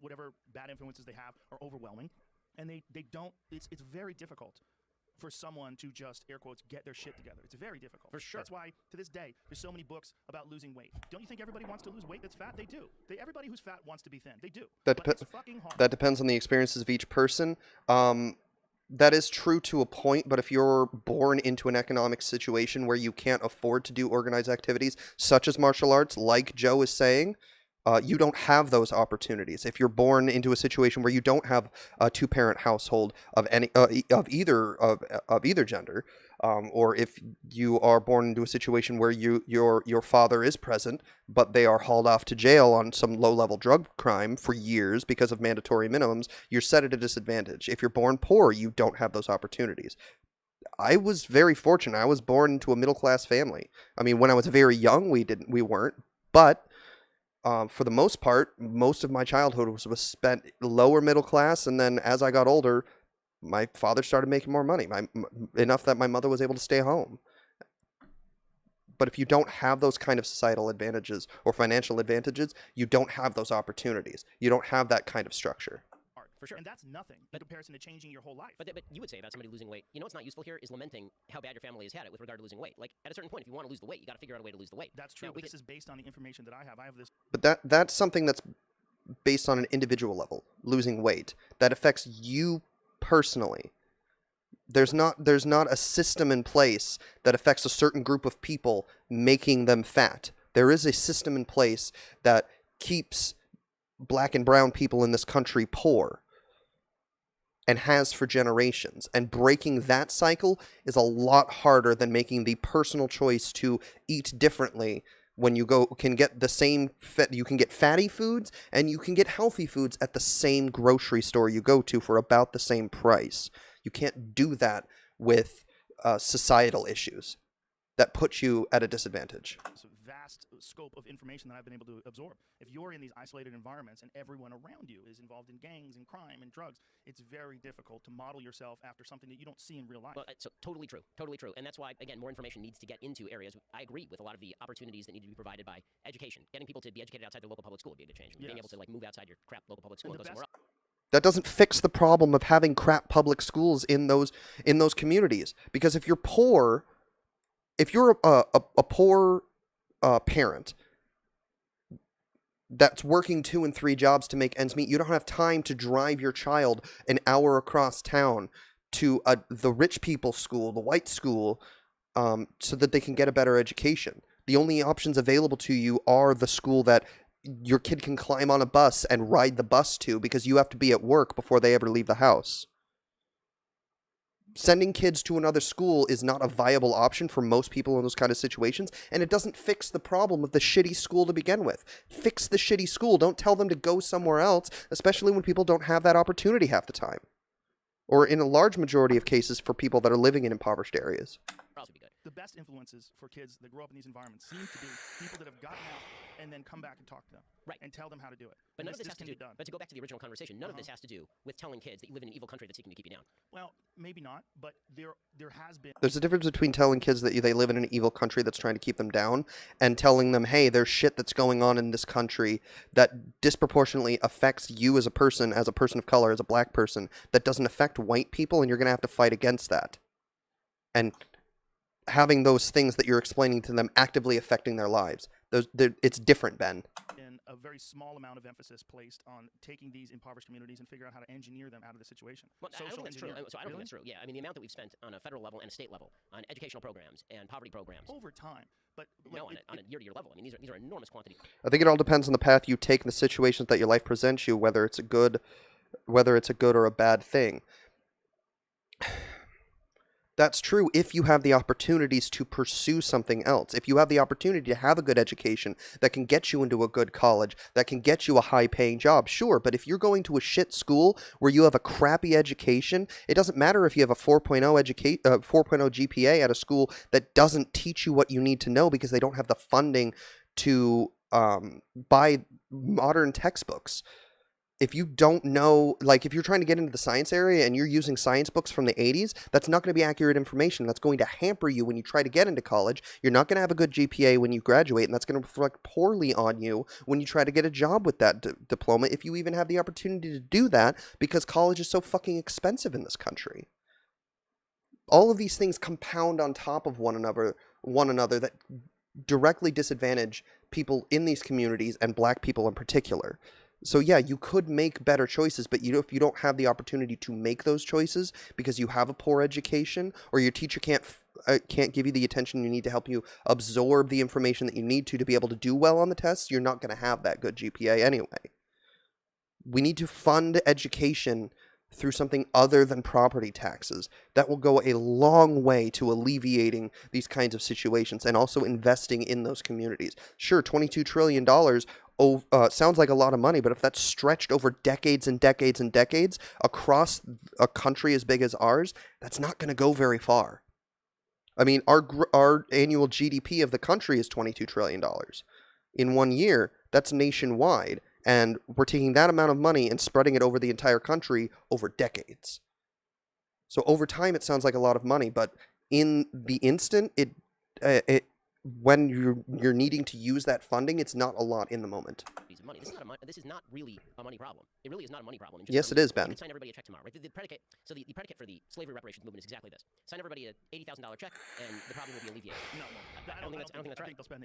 whatever bad influences they have are overwhelming. And they don't, it's very difficult for someone to just, air quotes, get their shit together. It's very difficult. For sure. That's why, to this day, there's so many books about losing weight. Don't you think everybody wants to lose weight that's fat? They do. Everybody who's fat wants to be thin. They do. But it's fucking hard. That depends on the experiences of each person. That is true to a point, but if you're born into an economic situation where you can't afford to do organized activities, such as martial arts, like Joe is saying, you don't have those opportunities. If you're born into a situation where you don't have a two-parent household of either gender, or if you are born into a situation where your father is present, but they are hauled off to jail on some low-level drug crime for years because of mandatory minimums, you're set at a disadvantage. If you're born poor, you don't have those opportunities. I was very fortunate. I was born into a middle-class family. I mean, when I was very young, we weren't, but for the most part, most of my childhood was spent lower middle class, and then as I got older, my father started making more money, enough that my mother was able to stay home. But if you don't have those kind of societal advantages or financial advantages, you don't have those opportunities. You don't have that kind of structure. For sure. And that's nothing in comparison to changing your whole life. But you would say about somebody losing weight, you know what's not useful here is lamenting how bad your family has had it with regard to losing weight. Like, at a certain point, if you want to lose the weight, you got to figure out a way to lose the weight. That's true, but this is based on the information that I have. I have this. But that's something that's based on an individual level, losing weight. That affects you personally. There's not a system in place that affects a certain group of people, making them fat. There is a system in place that keeps black and brown people in this country poor, and has for generations. And breaking that cycle is a lot harder than making the personal choice to eat differently. When you can get the same, you can get fatty foods and you can get healthy foods at the same grocery store you go to for about the same price. You can't do that with societal issues that put you at a disadvantage. It's a vast scope of information that I've been able to absorb. If you're in these isolated environments and everyone around you is involved in gangs and crime and drugs, it's very difficult to model yourself after something that you don't see in real life. Well, so totally true. And that's why, again, more information needs to get into areas. I agree with a lot of the opportunities that need to be provided by education. Getting people to be educated outside their local public school would be a good change. Being able to move outside your crap local public school and go somewhere else. That doesn't fix the problem of having crap public schools in those communities. Because if you're poor, if you're a poor parent that's working 2 and 3 jobs to make ends meet, you don't have time to drive your child an hour across town to the rich people's school, the white school, so that they can get a better education. The only options available to you are the school that your kid can climb on a bus and ride the bus to because you have to be at work before they ever leave the house. Sending kids to another school is not a viable option for most people in those kind of situations, and it doesn't fix the problem of the shitty school to begin with. Fix the shitty school. Don't tell them to go somewhere else, especially when people don't have that opportunity half the time. Or in a large majority of cases for people that are living in impoverished areas. The best influences for kids that grow up in these environments seem to be people that have gotten out and then come back and talk to them. Right. And tell them how to do it. But and none of this has can to do. be done. But to go back to the original conversation, none of this has to do with telling kids that you live in an evil country that's seeking to keep you down. Well, maybe not, but there has been. There's a difference between telling kids that they live in an evil country that's trying to keep them down and telling them, hey, there's shit that's going on in this country that disproportionately affects you as a person of color, as a black person, that doesn't affect white people, and you're going to have to fight against that. And having those things that you're explaining to them actively affecting their lives. It's different, Ben. And a very small amount of emphasis placed on taking these impoverished communities and figure out how to engineer them out of the situation. Well, I don't think that's true. So I don't really? think that's true. Yeah, I mean, the amount that we've spent on a federal level and a state level on educational programs and poverty programs. Over time. But no, on a year-to-year level. I mean, these are enormous quantities. I think it all depends on the path you take and the situations that your life presents you, whether it's a good or a bad thing. That's true if you have the opportunities to pursue something else. If you have the opportunity to have a good education that can get you into a good college, that can get you a high-paying job, sure. But if you're going to a shit school where you have a crappy education, it doesn't matter if you have a 4.0 GPA at a school that doesn't teach you what you need to know because they don't have the funding to buy modern textbooks. If you don't know, like if you're trying to get into the science area and you're using science books from the 80s, that's not going to be accurate information. That's going to hamper you when you try to get into college. You're not going to have a good GPA when you graduate, and that's going to reflect poorly on you when you try to get a job with that diploma, if you even have the opportunity to do that, because college is so fucking expensive in this country. All of these things compound on top of one another that directly disadvantage people in these communities and black people in particular. So yeah, you could make better choices, but if you don't have the opportunity to make those choices because you have a poor education or your teacher can't give you the attention you need to help you absorb the information that you need to be able to do well on the tests, you're not going to have that good GPA anyway. We need to fund education through something other than property taxes. That will go a long way to alleviating these kinds of situations and also investing in those communities. Sure, $22 trillion sounds like a lot of money, but if that's stretched over decades and decades and decades across a country as big as ours, that's not going to go very far. I mean, our annual GDP of the country is $22 trillion. In 1 year, that's nationwide. And we're taking that amount of money and spreading it over the entire country over decades. So over time, it sounds like a lot of money, but in the instant, when you're needing to use that funding, it's not a lot in the moment. Money. This is not really a money problem. It really is not a money problem. Yes, it is, Ben. You can sign everybody a check tomorrow. Right? The predicate for the slavery reparations movement is exactly this: sign everybody a $80,000 check, and the problem will be alleviated. No, I don't think that's right. I think they'll spend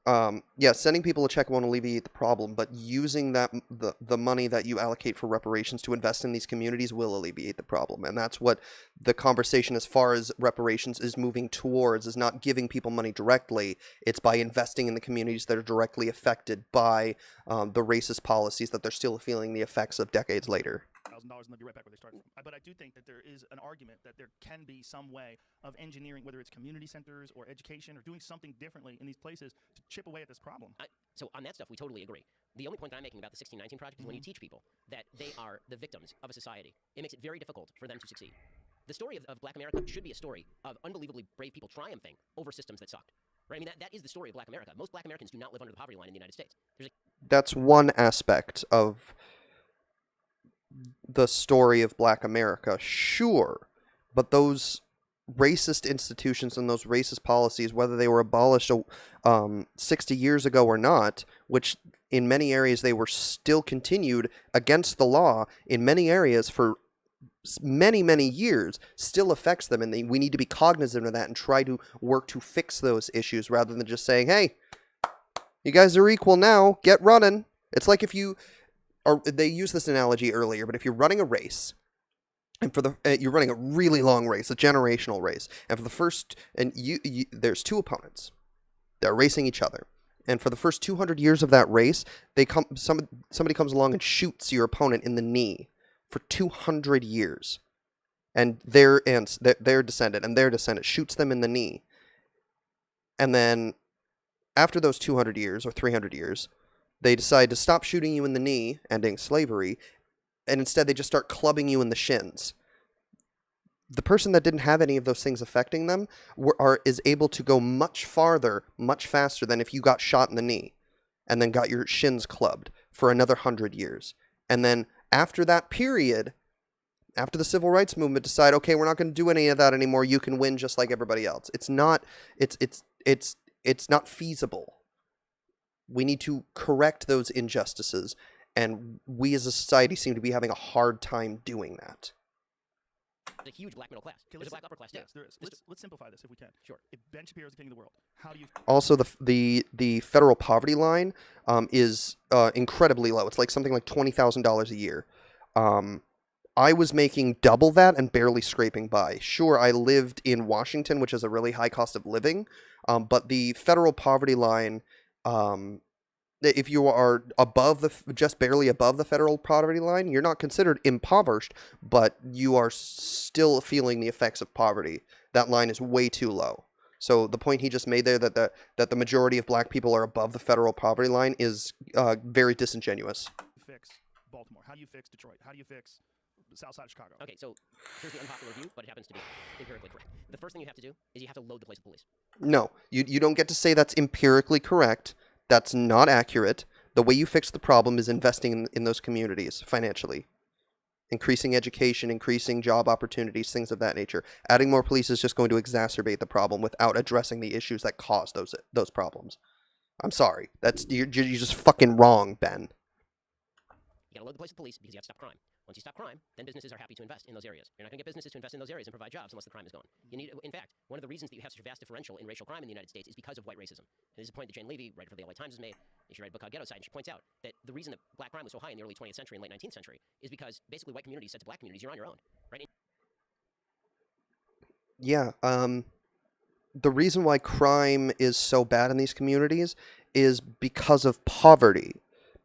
$80,000. Yeah, sending people a check won't alleviate the problem, but using the money that you allocate for reparations to invest in these communities will alleviate the problem, and that's what the conversation as far as reparations is moving towards. Is not giving people money directly; it's by investing in the communities that are directly affected by the racist policies that they're still feeling the effects of decades later. $1,000 and they'll be right back where they started from. But I do think that there is an argument that there can be some way of engineering, whether it's community centers or education or doing something differently in these places to chip away at this problem. So on that stuff, we totally agree. The only point that I'm making about the 1619 Project is when you teach people that they are the victims of a society, it makes it very difficult for them to succeed. The story of Black America should be a story of unbelievably brave people triumphing over systems that sucked. Right? I mean, that is the story of Black America. Most Black Americans do not live under the poverty line in the United States. That's one aspect of the story of Black America, sure, but those racist institutions and those racist policies, whether they were abolished 60 years ago or not, which in many areas they were still continued against the law in many areas for many, many years, still affects them, and we need to be cognizant of that and try to work to fix those issues rather than just saying, hey, you guys are equal now, get running. It's like if you are, they used this analogy earlier, but if you're running a race, and you're running a really long race, a generational race, and for the first, and there's two opponents. They're racing each other. And for the first 200 years of that race, somebody comes along and shoots your opponent in the knee for 200 years. And their descendant and their descendant shoots them in the knee. And then after those 200 years or 300 years, they decide to stop shooting you in the knee, ending slavery, and instead they just start clubbing you in the shins. The person that didn't have any of those things affecting them is able to go much farther, much faster than if you got shot in the knee and then got your shins clubbed for another 100 years. And then after that period, after the civil rights movement, decide, okay, we're not going to do any of that anymore. You can win just like everybody else. It's not feasible. We need to correct those injustices, and we as a society seem to be having a hard time doing that. A huge black middle class. There's a black upper class too. Yes, there is. Let's simplify this if we can. Sure. If Ben Shapiro is the king of the world, how do you? Also, the federal poverty line is incredibly low. It's like something like $20,000 a year. I was making double that and barely scraping by. Sure, I lived in Washington, which is a really high cost of living, but the federal poverty line, if you are just barely above the federal poverty line, you're not considered impoverished, but you are still feeling the effects of poverty. That line is way too low. So the point he just made there that the majority of black people are above the federal poverty line is very disingenuous. Fix Baltimore? How do you fix Detroit? How do you fix the south side of Chicago? Okay, so here's the unpopular view, but it happens to be empirically correct. The first thing you have to do is you have to load the place with police. No, you don't get to say that's empirically correct. That's not accurate. The way you fix the problem is investing in those communities financially. Increasing education, increasing job opportunities, things of that nature. Adding more police is just going to exacerbate the problem without addressing the issues that cause those problems. I'm sorry. You're just fucking wrong, Ben. You gotta load the place with police because you have to stop crime. Once you stop crime, then businesses are happy to invest in those areas. You're not going to get businesses to invest in those areas and provide jobs unless the crime is gone. In fact, one of the reasons that you have such a vast differential in racial crime in the United States is because of white racism. And this is a point that Jane Levy, writer for the LA Times, has made. You should write a book called Ghetto Side, and she points out that the reason that black crime was so high in the early 20th century and late 19th century is because basically white communities said to black communities, you're on your own, right? Yeah, the reason why crime is so bad in these communities is because of poverty.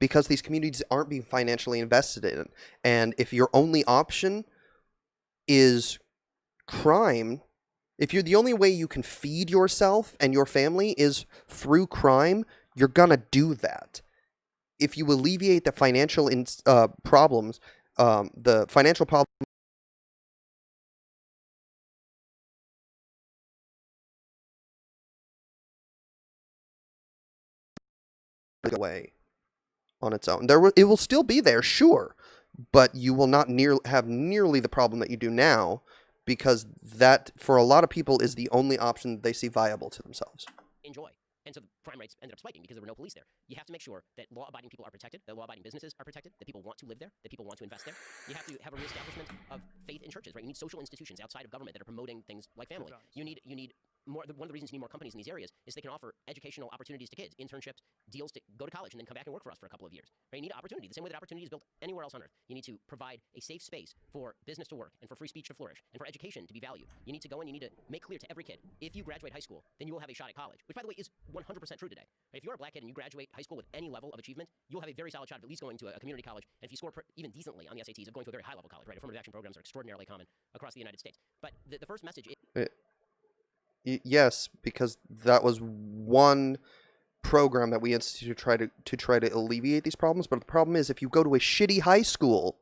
Because these communities aren't being financially invested in. And if your only option is crime, if you're the only way you can feed yourself and your family is through crime, you're gonna do that. If you alleviate the financial problems, the financial problem away on its own. It will still be there, sure, but you will not have nearly the problem that you do now, because that, for a lot of people, is the only option they see viable to themselves. Enjoy. And so the crime rates ended up spiking because there were no police there. You have to make sure that law-abiding people are protected, that law-abiding businesses are protected, that people want to live there, that people want to invest there. You have to have a reestablishment of faith in churches, right? You need social institutions outside of government that are promoting things like family. You need more. One of the reasons you need more companies in these areas is they can offer educational opportunities to kids, internships, deals to go to college and then come back and work for us for a couple of years. Right? You need opportunity, the same way that opportunity is built anywhere else on earth. You need to provide a safe space for business to work and for free speech to flourish and for education to be valued. You need to go in, you need to make clear to every kid, if you graduate high school, then you will have a shot at college, which, by the way, is 100% true today. Right? If you're a black kid and you graduate high school with any level of achievement, you'll have a very solid shot of at least going to a community college, and if you score even decently on the SATs, of going to a very high-level college. Right? Affirmative action programs are extraordinarily common across the United States. But the first message is... Yes, because that was one program that we instituted to try to alleviate these problems. But the problem is, if you go to a shitty high school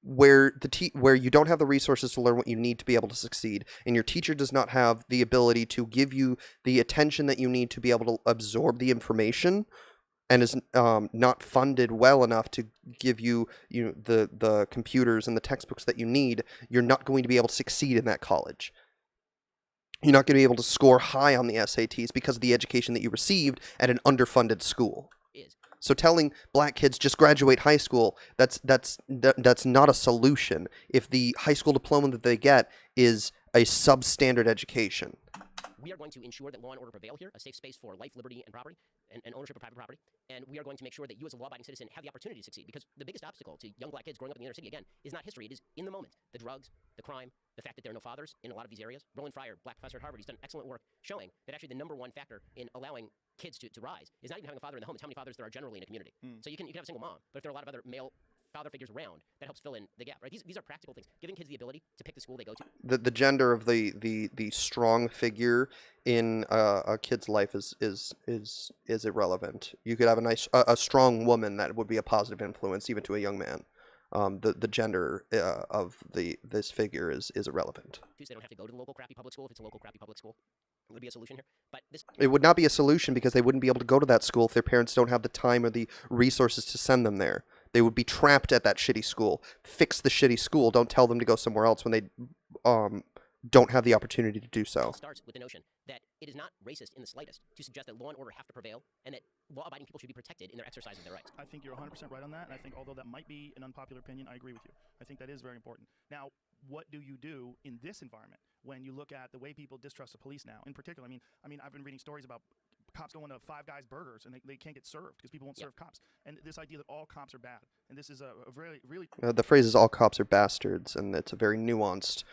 where where you don't have the resources to learn what you need to be able to succeed, and your teacher does not have the ability to give you the attention that you need to be able to absorb the information, and is not funded well enough to give you the computers and the textbooks that you need, you're not going to be able to succeed in that college. You're not going to be able to score high on the SATs because of the education that you received at an underfunded school. So telling black kids just graduate high school, that's not a solution if the high school diploma that they get is a substandard education. we are going to ensure that law and order prevail here, a safe space for life, liberty, and property, and ownership of private property. And we are going to make sure that you as a law-abiding citizen have the opportunity to succeed. Because the biggest obstacle to young black kids growing up in the inner city, again, is not history. It is in the moment. The drugs, the crime, the fact that there are no fathers in a lot of these areas. Roland Fryer, black professor at Harvard, he's done excellent work showing that actually the number one factor in allowing kids to rise is not even having a father in the home, it's how many fathers there are generally in a community. So you can have a single mom, but if there are a lot of other male father figures around, that helps fill in the gap, right? These are practical things. Giving kids the ability to pick the school they go to. The gender of the strong figure in a kid's life is irrelevant. You could have a strong woman that would be a positive influence even to a young man. The gender of this figure is irrelevant. So they don't have to go to the local crappy public school if it's a local crappy public school. It would be a solution here. But this It would not be a solution because they wouldn't be able to go to that school if their parents don't have the time or the resources to send them there. They would be trapped at that shitty school. Fix the shitty school. Don't tell them to go somewhere else when they don't have the opportunity to do so. It starts with the notion that it is not racist in the slightest to suggest that law and order have to prevail and that law-abiding people should be protected in their exercise of their rights. I think you're 100% right on that, and I think although that might be an unpopular opinion, I agree with you. I think that is very important. Now, what do you do in this environment when you look at the way people distrust the police now? In particular, I mean, I've been reading stories about cops going to Five Guys Burgers and they can't get served because people won't serve cops. And this idea that all cops are bad, and this is a really The phrase is all cops are bastards, and it's a very nuanced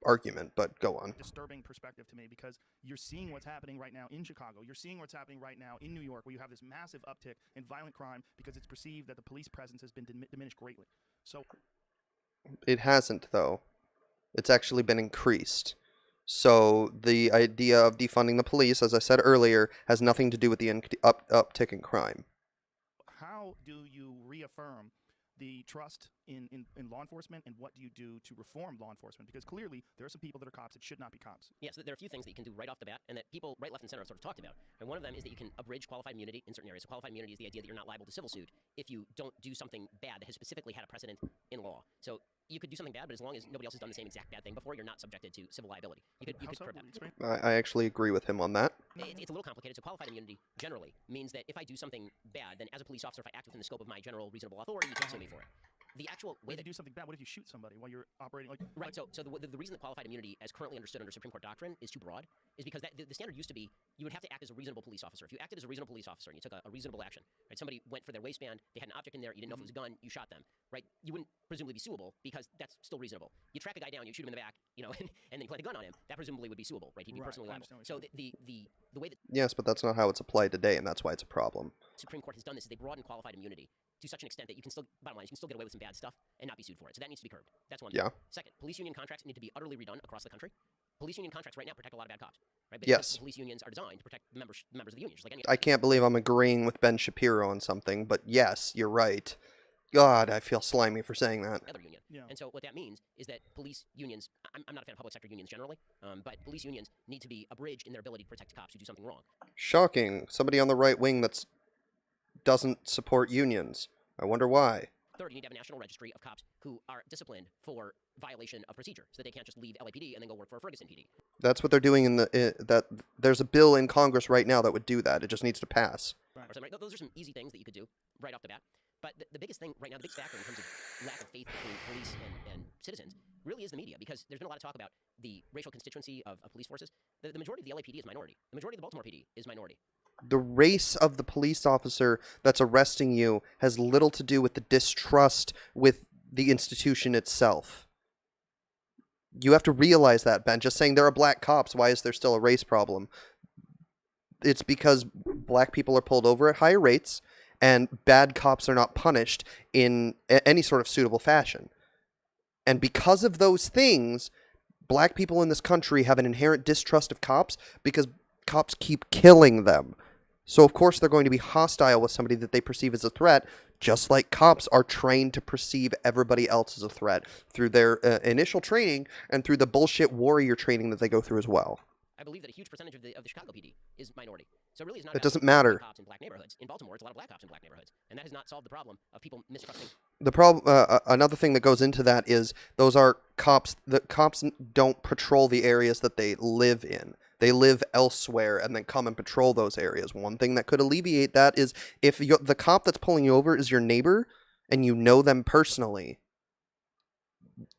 argument, but go on. disturbing perspective to me, because you're seeing what's happening right now in Chicago. You're seeing what's happening right now in New York, where you have this massive uptick in violent crime because it's perceived that the police presence has been diminished greatly. So It hasn't, though. It's actually been increased. So the idea of defunding the police, as I said earlier, has nothing to do with the uptick in crime. how do you reaffirm the trust in law enforcement, and what do you do to reform law enforcement? Because clearly there are some people that are cops that should not be cops. Yes, there are a few things that you can do right off the bat, and that people right, left, and center have sort of talked about. And one of them is that you can abridge qualified immunity in certain areas. So qualified immunity is the idea that you're not liable to civil suit if you don't do something bad that has specifically had a precedent in law. So you could do something bad, but as long as nobody else has done the same exact bad thing before, you're not subjected to civil liability. You How could so? curb that. Explain. I actually agree with him on that. It's a little complicated. So qualified immunity generally means that if I do something bad, then as a police officer, if I act within the scope of my general reasonable authority, you can sue me for it. The actual way If that you do something bad, what if you shoot somebody while you're operating like Right. So the reason that qualified immunity, as currently understood under Supreme Court doctrine, is too broad is because the standard used to be you would have to act as a reasonable police officer. If you acted as a reasonable police officer and you took a reasonable action, right? Somebody went for their waistband, they had an object in there, you didn't know if it was a gun, you shot them, right? You wouldn't presumably be suable because that's still reasonable. You track a guy down, you shoot him in the back, and then you plant a gun on him, that presumably would be suable, right? He'd be Right, personally I liable. understand what So you're the way that Yes, but that's not how it's applied today, and that's why it's a problem. the Supreme Court has done this is they broaden qualified immunity to such an extent that you can still, bottom line, you can still get away with some bad stuff and not be sued for it. So that needs to be curbed. That's one thing. Yeah. Second, police union contracts need to be utterly redone across the country. Police union contracts right now protect a lot of bad cops, right? But Yes. police unions are designed to protect the members of the union, just like any I can't believe I'm agreeing with Ben Shapiro on something, but yes, you're right. God, I feel slimy for saying that. other union. Yeah. And so what that means is that police unions, I'm not a fan of public sector unions generally, but police unions need to be abridged in their ability to protect cops who do something wrong. Shocking. Somebody on the right wing that doesn't support unions. I wonder why. Third, you need to have a national registry of cops who are disciplined for violation of procedure, so that they can't just leave LAPD and then go work for a Ferguson PD. That's what they're doing in that. There's a bill in Congress right now that would do that. It just needs to pass. Or something, right? Those are some easy things that you could do right off the bat. But the biggest thing right now, the biggest factor in terms of lack of faith between police and citizens, really is the media, because there's been a lot of talk about the racial constituency of police forces. The majority of the LAPD is minority. The majority of the Baltimore PD is minority. The race of the police officer that's arresting you has little to do with the distrust with the institution itself. You have to realize that, Ben. Just saying there are black cops, why is there still a race problem? It's because black people are pulled over at higher rates, and bad cops are not punished in any sort of suitable fashion. And because of those things, black people in this country have an inherent distrust of cops because cops keep killing them. So of course they're going to be hostile with somebody that they perceive as a threat, just like cops are trained to perceive everybody else as a threat through their initial training and through the bullshit warrior training that they go through as well. I believe that a huge percentage of the Chicago PD is minority. So it really is not It about doesn't black matter. cops in black neighborhoods. In Baltimore, it's a lot of black cops in black neighborhoods, and that has not solved the problem of people mistrusting. The problem, another thing that goes into that is those are cops. The cops don't patrol the areas that they live in. They live elsewhere and then come and patrol those areas. One thing that could alleviate that is if the cop that's pulling you over is your neighbor and you know them personally,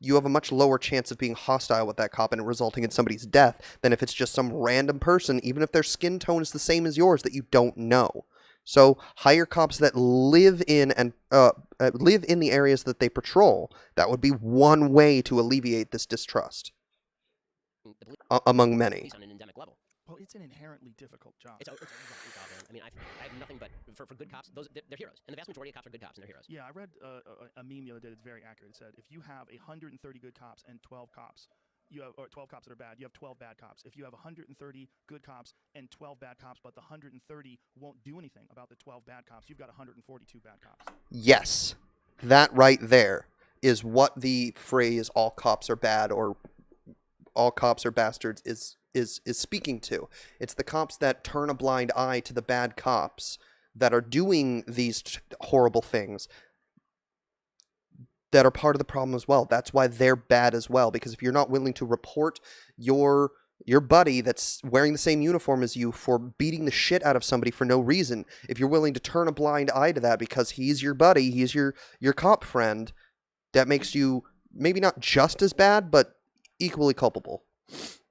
you have a much lower chance of being hostile with that cop and it resulting in somebody's death than if it's just some random person, even if their skin tone is the same as yours, that you don't know. So hire cops that live in the areas that they patrol. That would be one way to alleviate this distrust among many. On an endemic level. Well, it's an inherently difficult job. It's a rough job, man. I mean, I have nothing but for good cops. They're heroes, and the vast majority of cops are good cops and they're heroes. Yeah, I read a meme the other day that's very accurate. It said if you have 130 good cops and 12 cops, or 12 cops that are bad, you have 12 bad cops. If you have 130 good cops and 12 bad cops, but the 130 won't do anything about the 12 bad cops, you've got 142 bad cops. Yes, that right there is what the phrase "all cops are bad" or "all cops are bastards" is speaking to. It's the cops that turn a blind eye to the bad cops that are doing these horrible things that are part of the problem as well. That's why they're bad as well, because if you're not willing to report your buddy that's wearing the same uniform as you for beating the shit out of somebody for no reason, if you're willing to turn a blind eye to that because he's your buddy, he's your cop friend, that makes you maybe not just as bad, but equally culpable.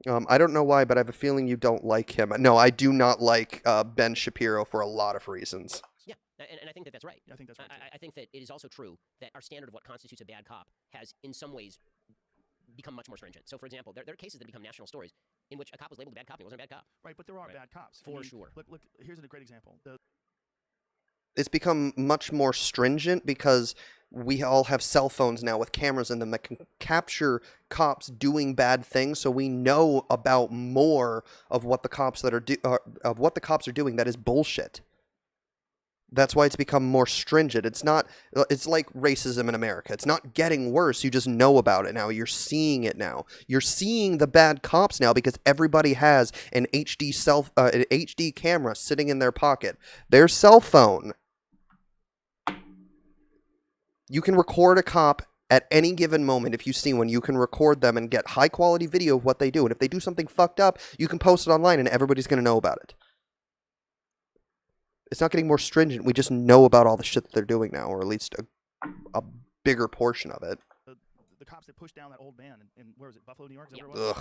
I don't know why, but I have a feeling you don't like him. No, I do not like Ben Shapiro for a lot of reasons. Yeah, and I think that that's right. Yeah, I think that's right. I think that it is also true that our standard of what constitutes a bad cop has, in some ways, become much more stringent. So, for example, there are cases that become national stories in which a cop was labeled a bad cop and he wasn't a bad cop. Right, but there are bad cops. For sure. Look, here's a great example. It's become much more stringent because we all have cell phones now with cameras in them that can capture cops doing bad things, so we know about more of what the cops are doing that is bullshit. That's why it's become more stringent. It's like racism in America. It's not getting worse. You just know about it now. You're seeing it now. You're seeing the bad cops now because everybody has an HD camera sitting in their pocket. Their cell phone. You can record a cop at any given moment. If you see one, you can record them and get high quality video of what they do. And if they do something fucked up, you can post it online and everybody's going to know about it. It's not getting more stringent. We just know about all the shit that they're doing now, or at least a bigger portion of it. The cops that pushed down that old man in where was it, Buffalo, New York? Is that Yep. where it was?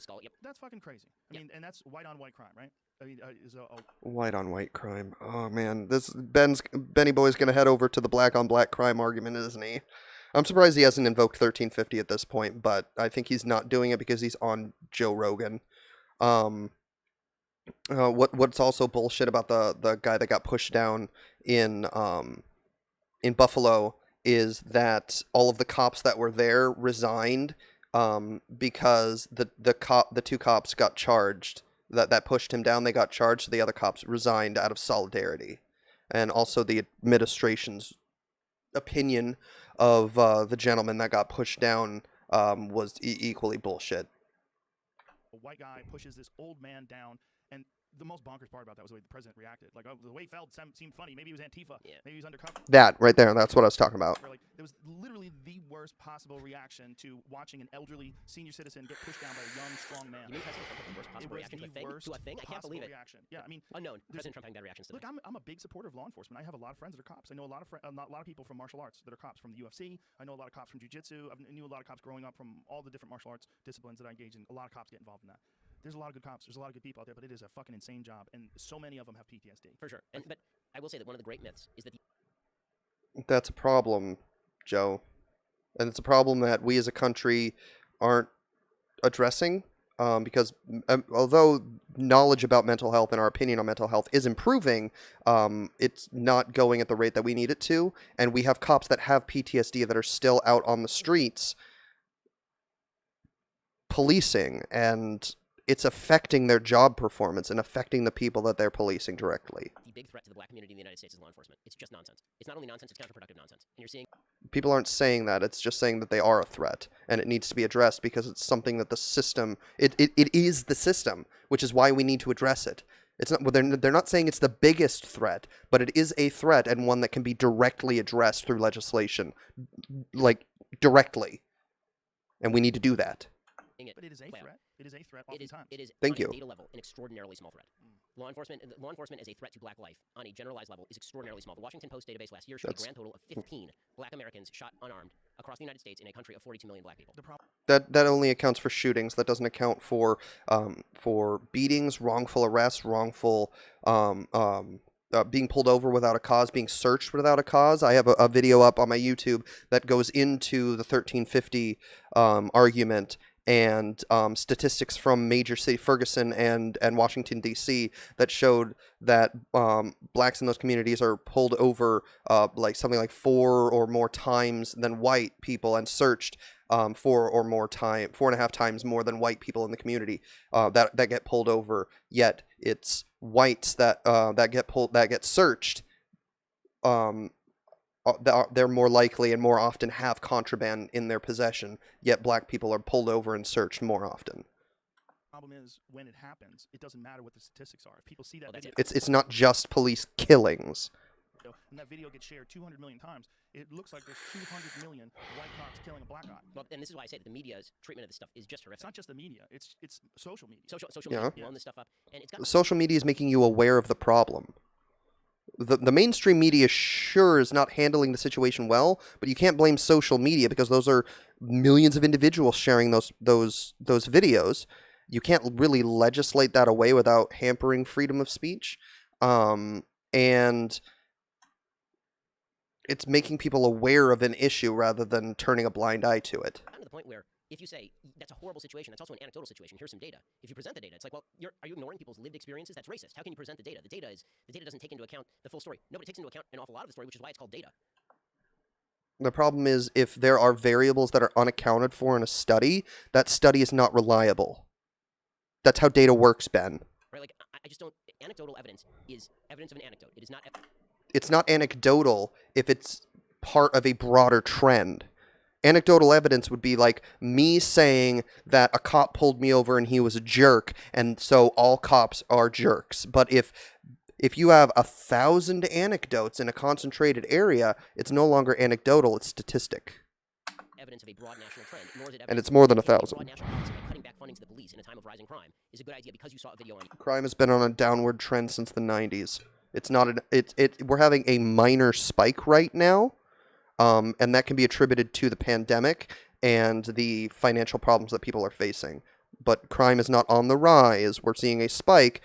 Ugh. That's fucking crazy. I mean, and that's white on white crime, right? I mean, White on white crime. Oh man, Benny Boy's gonna head over to the black on black crime argument, isn't he? I'm surprised he hasn't invoked 1350 at this point, but I think he's not doing it because he's on Joe Rogan. What's also bullshit about the guy that got pushed down in Buffalo is that all of the cops that were there resigned because the two cops got charged that pushed him down. They got charged, so the other cops resigned out of solidarity. And also the administration's opinion of the gentleman that got pushed down was equally bullshit. a white guy pushes this old man down, and the most bonkers part about that was the way the president reacted. Like, the way he felt seemed funny. Maybe he was Antifa. Yeah. Maybe he was undercover. That right there, that's what I was talking about. Like, it was literally the worst possible reaction to watching an elderly senior citizen get pushed down by a young, strong man. You mean President Trump had the worst possible reaction to a thing? To a thing? I can't believe it. Reaction. Yeah, I mean, Unknown. President Trump having bad reactions to look, things. I'm a big supporter of law enforcement. I have a lot of friends that are cops. I know a lot of people from martial arts that are cops from the UFC. I know a lot of cops from jiu-jitsu. I knew a lot of cops growing up from all the different martial arts disciplines that I engage in. A lot of cops get involved in that. There's a lot of good cops. There's a lot of good people out there, but it is a fucking insane job, and so many of them have PTSD. For sure. But I will say that one of the great myths is that That's a problem, Joe. And it's a problem that we as a country aren't addressing because although knowledge about mental health and our opinion on mental health is improving, it's not going at the rate that we need it to. And we have cops that have PTSD that are still out on the streets policing, and it's affecting their job performance and affecting the people that they're policing directly. the big threat to the black community in the United States is law enforcement. It's just nonsense. It's not only nonsense, it's counterproductive nonsense. And you're seeing People aren't saying that. It's just saying that they are a threat, and it needs to be addressed because it's something that the system, it is the system, which is why we need to address it. It's not, well, they're not saying it's the biggest threat, but it is a threat and one that can be directly addressed through legislation, like directly. And we need to do that. it. But it is a Well, threat. It is a threat It is, oftentimes. it is Thank on you. a data level an extraordinarily small threat. Law enforcement as a threat to black life on a generalized level is extraordinarily small. The Washington Post database last year showed a grand total of 15 black Americans shot unarmed across the United States in a country of 42 million black people. That only accounts for shootings. That doesn't account for beatings, wrongful arrests, wrongful being pulled over without a cause, being searched without a cause. I have a video up on my YouTube that goes into the 1350 argument and statistics from major city Ferguson and Washington D.C. that showed that blacks in those communities are pulled over like something like 4 or more times than white people and searched 4.5 times more than white people in the community that get pulled over. Yet it's whites that get searched. They're more likely and more often have contraband in their possession, yet black people are pulled over and searched more often. Problem is, when it happens, it doesn't matter what the statistics are. If people see that Well, video, It's not just police killings. and that video gets shared 200 million times, it looks like there's 200 million white cops killing a black guy. Well, and this is why I say that the media's treatment of this stuff is just horrific. It's not just the media; it's social media. Social Yeah. media blowing this stuff up, and it's got Social media is making you aware of the problem. The mainstream media sure is not handling the situation well, but you can't blame social media because those are millions of individuals sharing those videos. You can't really legislate that away without hampering freedom of speech. And it's making people aware of an issue rather than turning a blind eye to it. gotten to the point where if you say that's a horrible situation, that's also an anecdotal situation. Here's some data. If you present the data, it's like, well, are you ignoring people's lived experiences? That's racist. How can you present the data? The data doesn't take into account the full story. Nobody takes into account an awful lot of the story, which is why it's called data. The problem is if there are variables that are unaccounted for in a study, that study is not reliable. That's how data works, Ben. Right? Like I just don't. Anecdotal evidence is evidence of an anecdote. It is not. It's not anecdotal if it's part of a broader trend. Anecdotal evidence would be like me saying that a cop pulled me over and he was a jerk, and so all cops are jerks. But if you have 1,000 anecdotes in a concentrated area, it's no longer anecdotal, it's statistic. Evidence of a broad national trend, nor is it And it's more than a 1,000. broad national policy by cutting back funding to the police in a time of rising crime is a good idea because you saw a video on. Crime has been on a downward trend since the 90s. It's not we're having a minor spike right now. And that can be attributed to the pandemic and the financial problems that people are facing. But crime is not on the rise. We're seeing a spike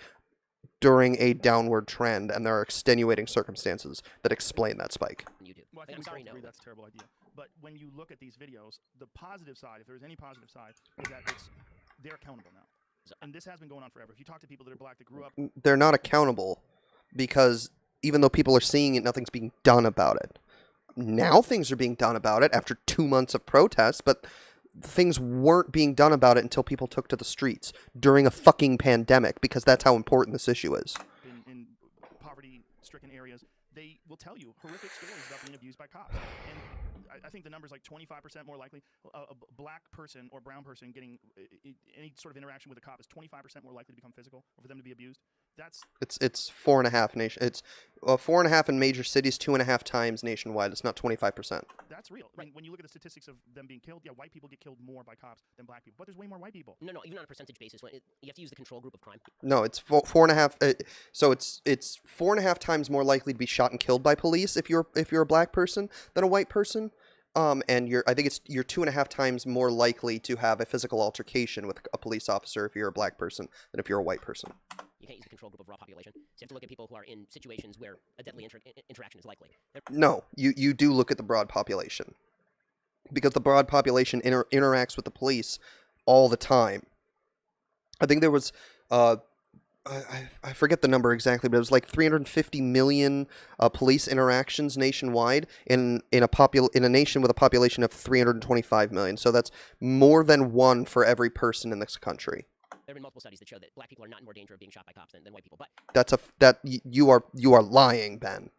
during a downward trend, and there are extenuating circumstances that explain that spike. YouTube. Well, I think I'm we sorry, both no. agree that's a terrible idea. But when you look at these videos, the positive side, if there's any positive side, is that they're accountable now. And this has been going on forever. If you talk to people that are black that grew up, They're not accountable because even though people are seeing it, nothing's being done about it. Now things are being done about it after 2 months of protests, but things weren't being done about it until people took to the streets during a fucking pandemic, because that's how important this issue is. in poverty-stricken areas, they will tell you horrific stories about being abused by cops. And I think the number's like 25% more likely. A black person or brown person getting any sort of interaction with a cop is 25% more likely to become physical or for them to be abused. It's 4.5 nation. It's 4.5 in major cities, 2.5 times nationwide. It's not 25%. That's real. Right. When you look at the statistics of them being killed, yeah, white people get killed more by cops than black people. But there's way more white people. No, even on a percentage basis, you have to use the control group of crime. No, it's 4.5. So it's 4.5 times more likely to be shot and killed by police if you're a black person than a white person. And you're 2.5 times more likely to have a physical altercation with a police officer if you're a black person than if you're a white person. You can't use the control group of raw population. So you have to look at people who are in situations where a deadly interaction is likely. No, you do look at the broad population, because the broad population interacts with the police all the time. I think there was I forget the number exactly, but it was like 350 million police interactions nationwide in a nation with a population of 325 million. So that's more than one for every person in this country. There have been multiple studies that show that black people are not in more danger of being shot by cops than white people. But you are lying, Ben.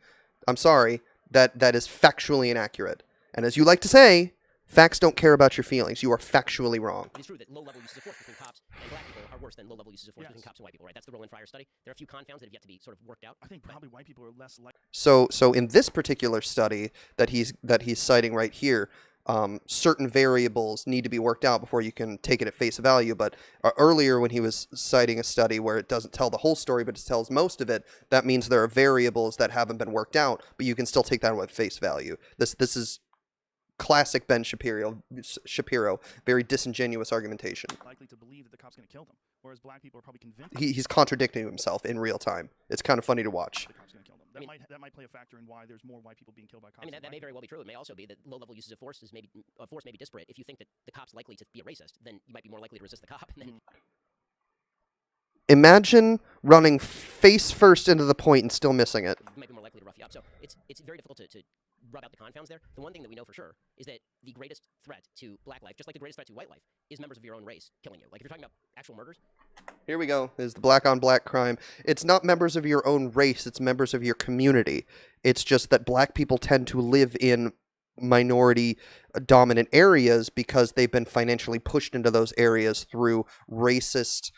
I'm sorry. That is factually inaccurate. And as you like to say, facts don't care about your feelings. You are factually wrong. It is true that low-level uses of force between cops and black people are worse than low-level uses of force between cops and white people, right? That's the Rowland-Fryer study. There are a few confounds that have yet to be sort of worked out. I think probably white people are less likely. So in this particular study that he's citing right here, certain variables need to be worked out before you can take it at face value. But earlier, when he was citing a study where it doesn't tell the whole story, but it tells most of it, that means there are variables that haven't been worked out, but you can still take that at face value. This is classic Ben Shapiro, very disingenuous argumentation. Likely to believe that the cop's going to kill them, whereas black people are probably convinced He's contradicting himself in real time. It's kind of funny to watch. the cop's going to kill them. That might play a factor in why there's more white people being killed by cops. I mean, than that black may very people. well be true. It may also be that low-level uses of force may be disparate. If you think that the cop's likely to be a racist, then you might be more likely to resist the cop. And then Imagine running face first into the point and still missing it. you might be more likely to rough you up. So it's very difficult to rub out the confounds there. The one thing that we know for sure is that the greatest threat to black life, just like the greatest threat to white life, is members of your own race killing you. Like if you're talking about actual murders, Here we go. Is the black on black crime. It's not members of your own race, it's members of your community. It's just that black people tend to live in minority dominant areas because they've been financially pushed into those areas through racist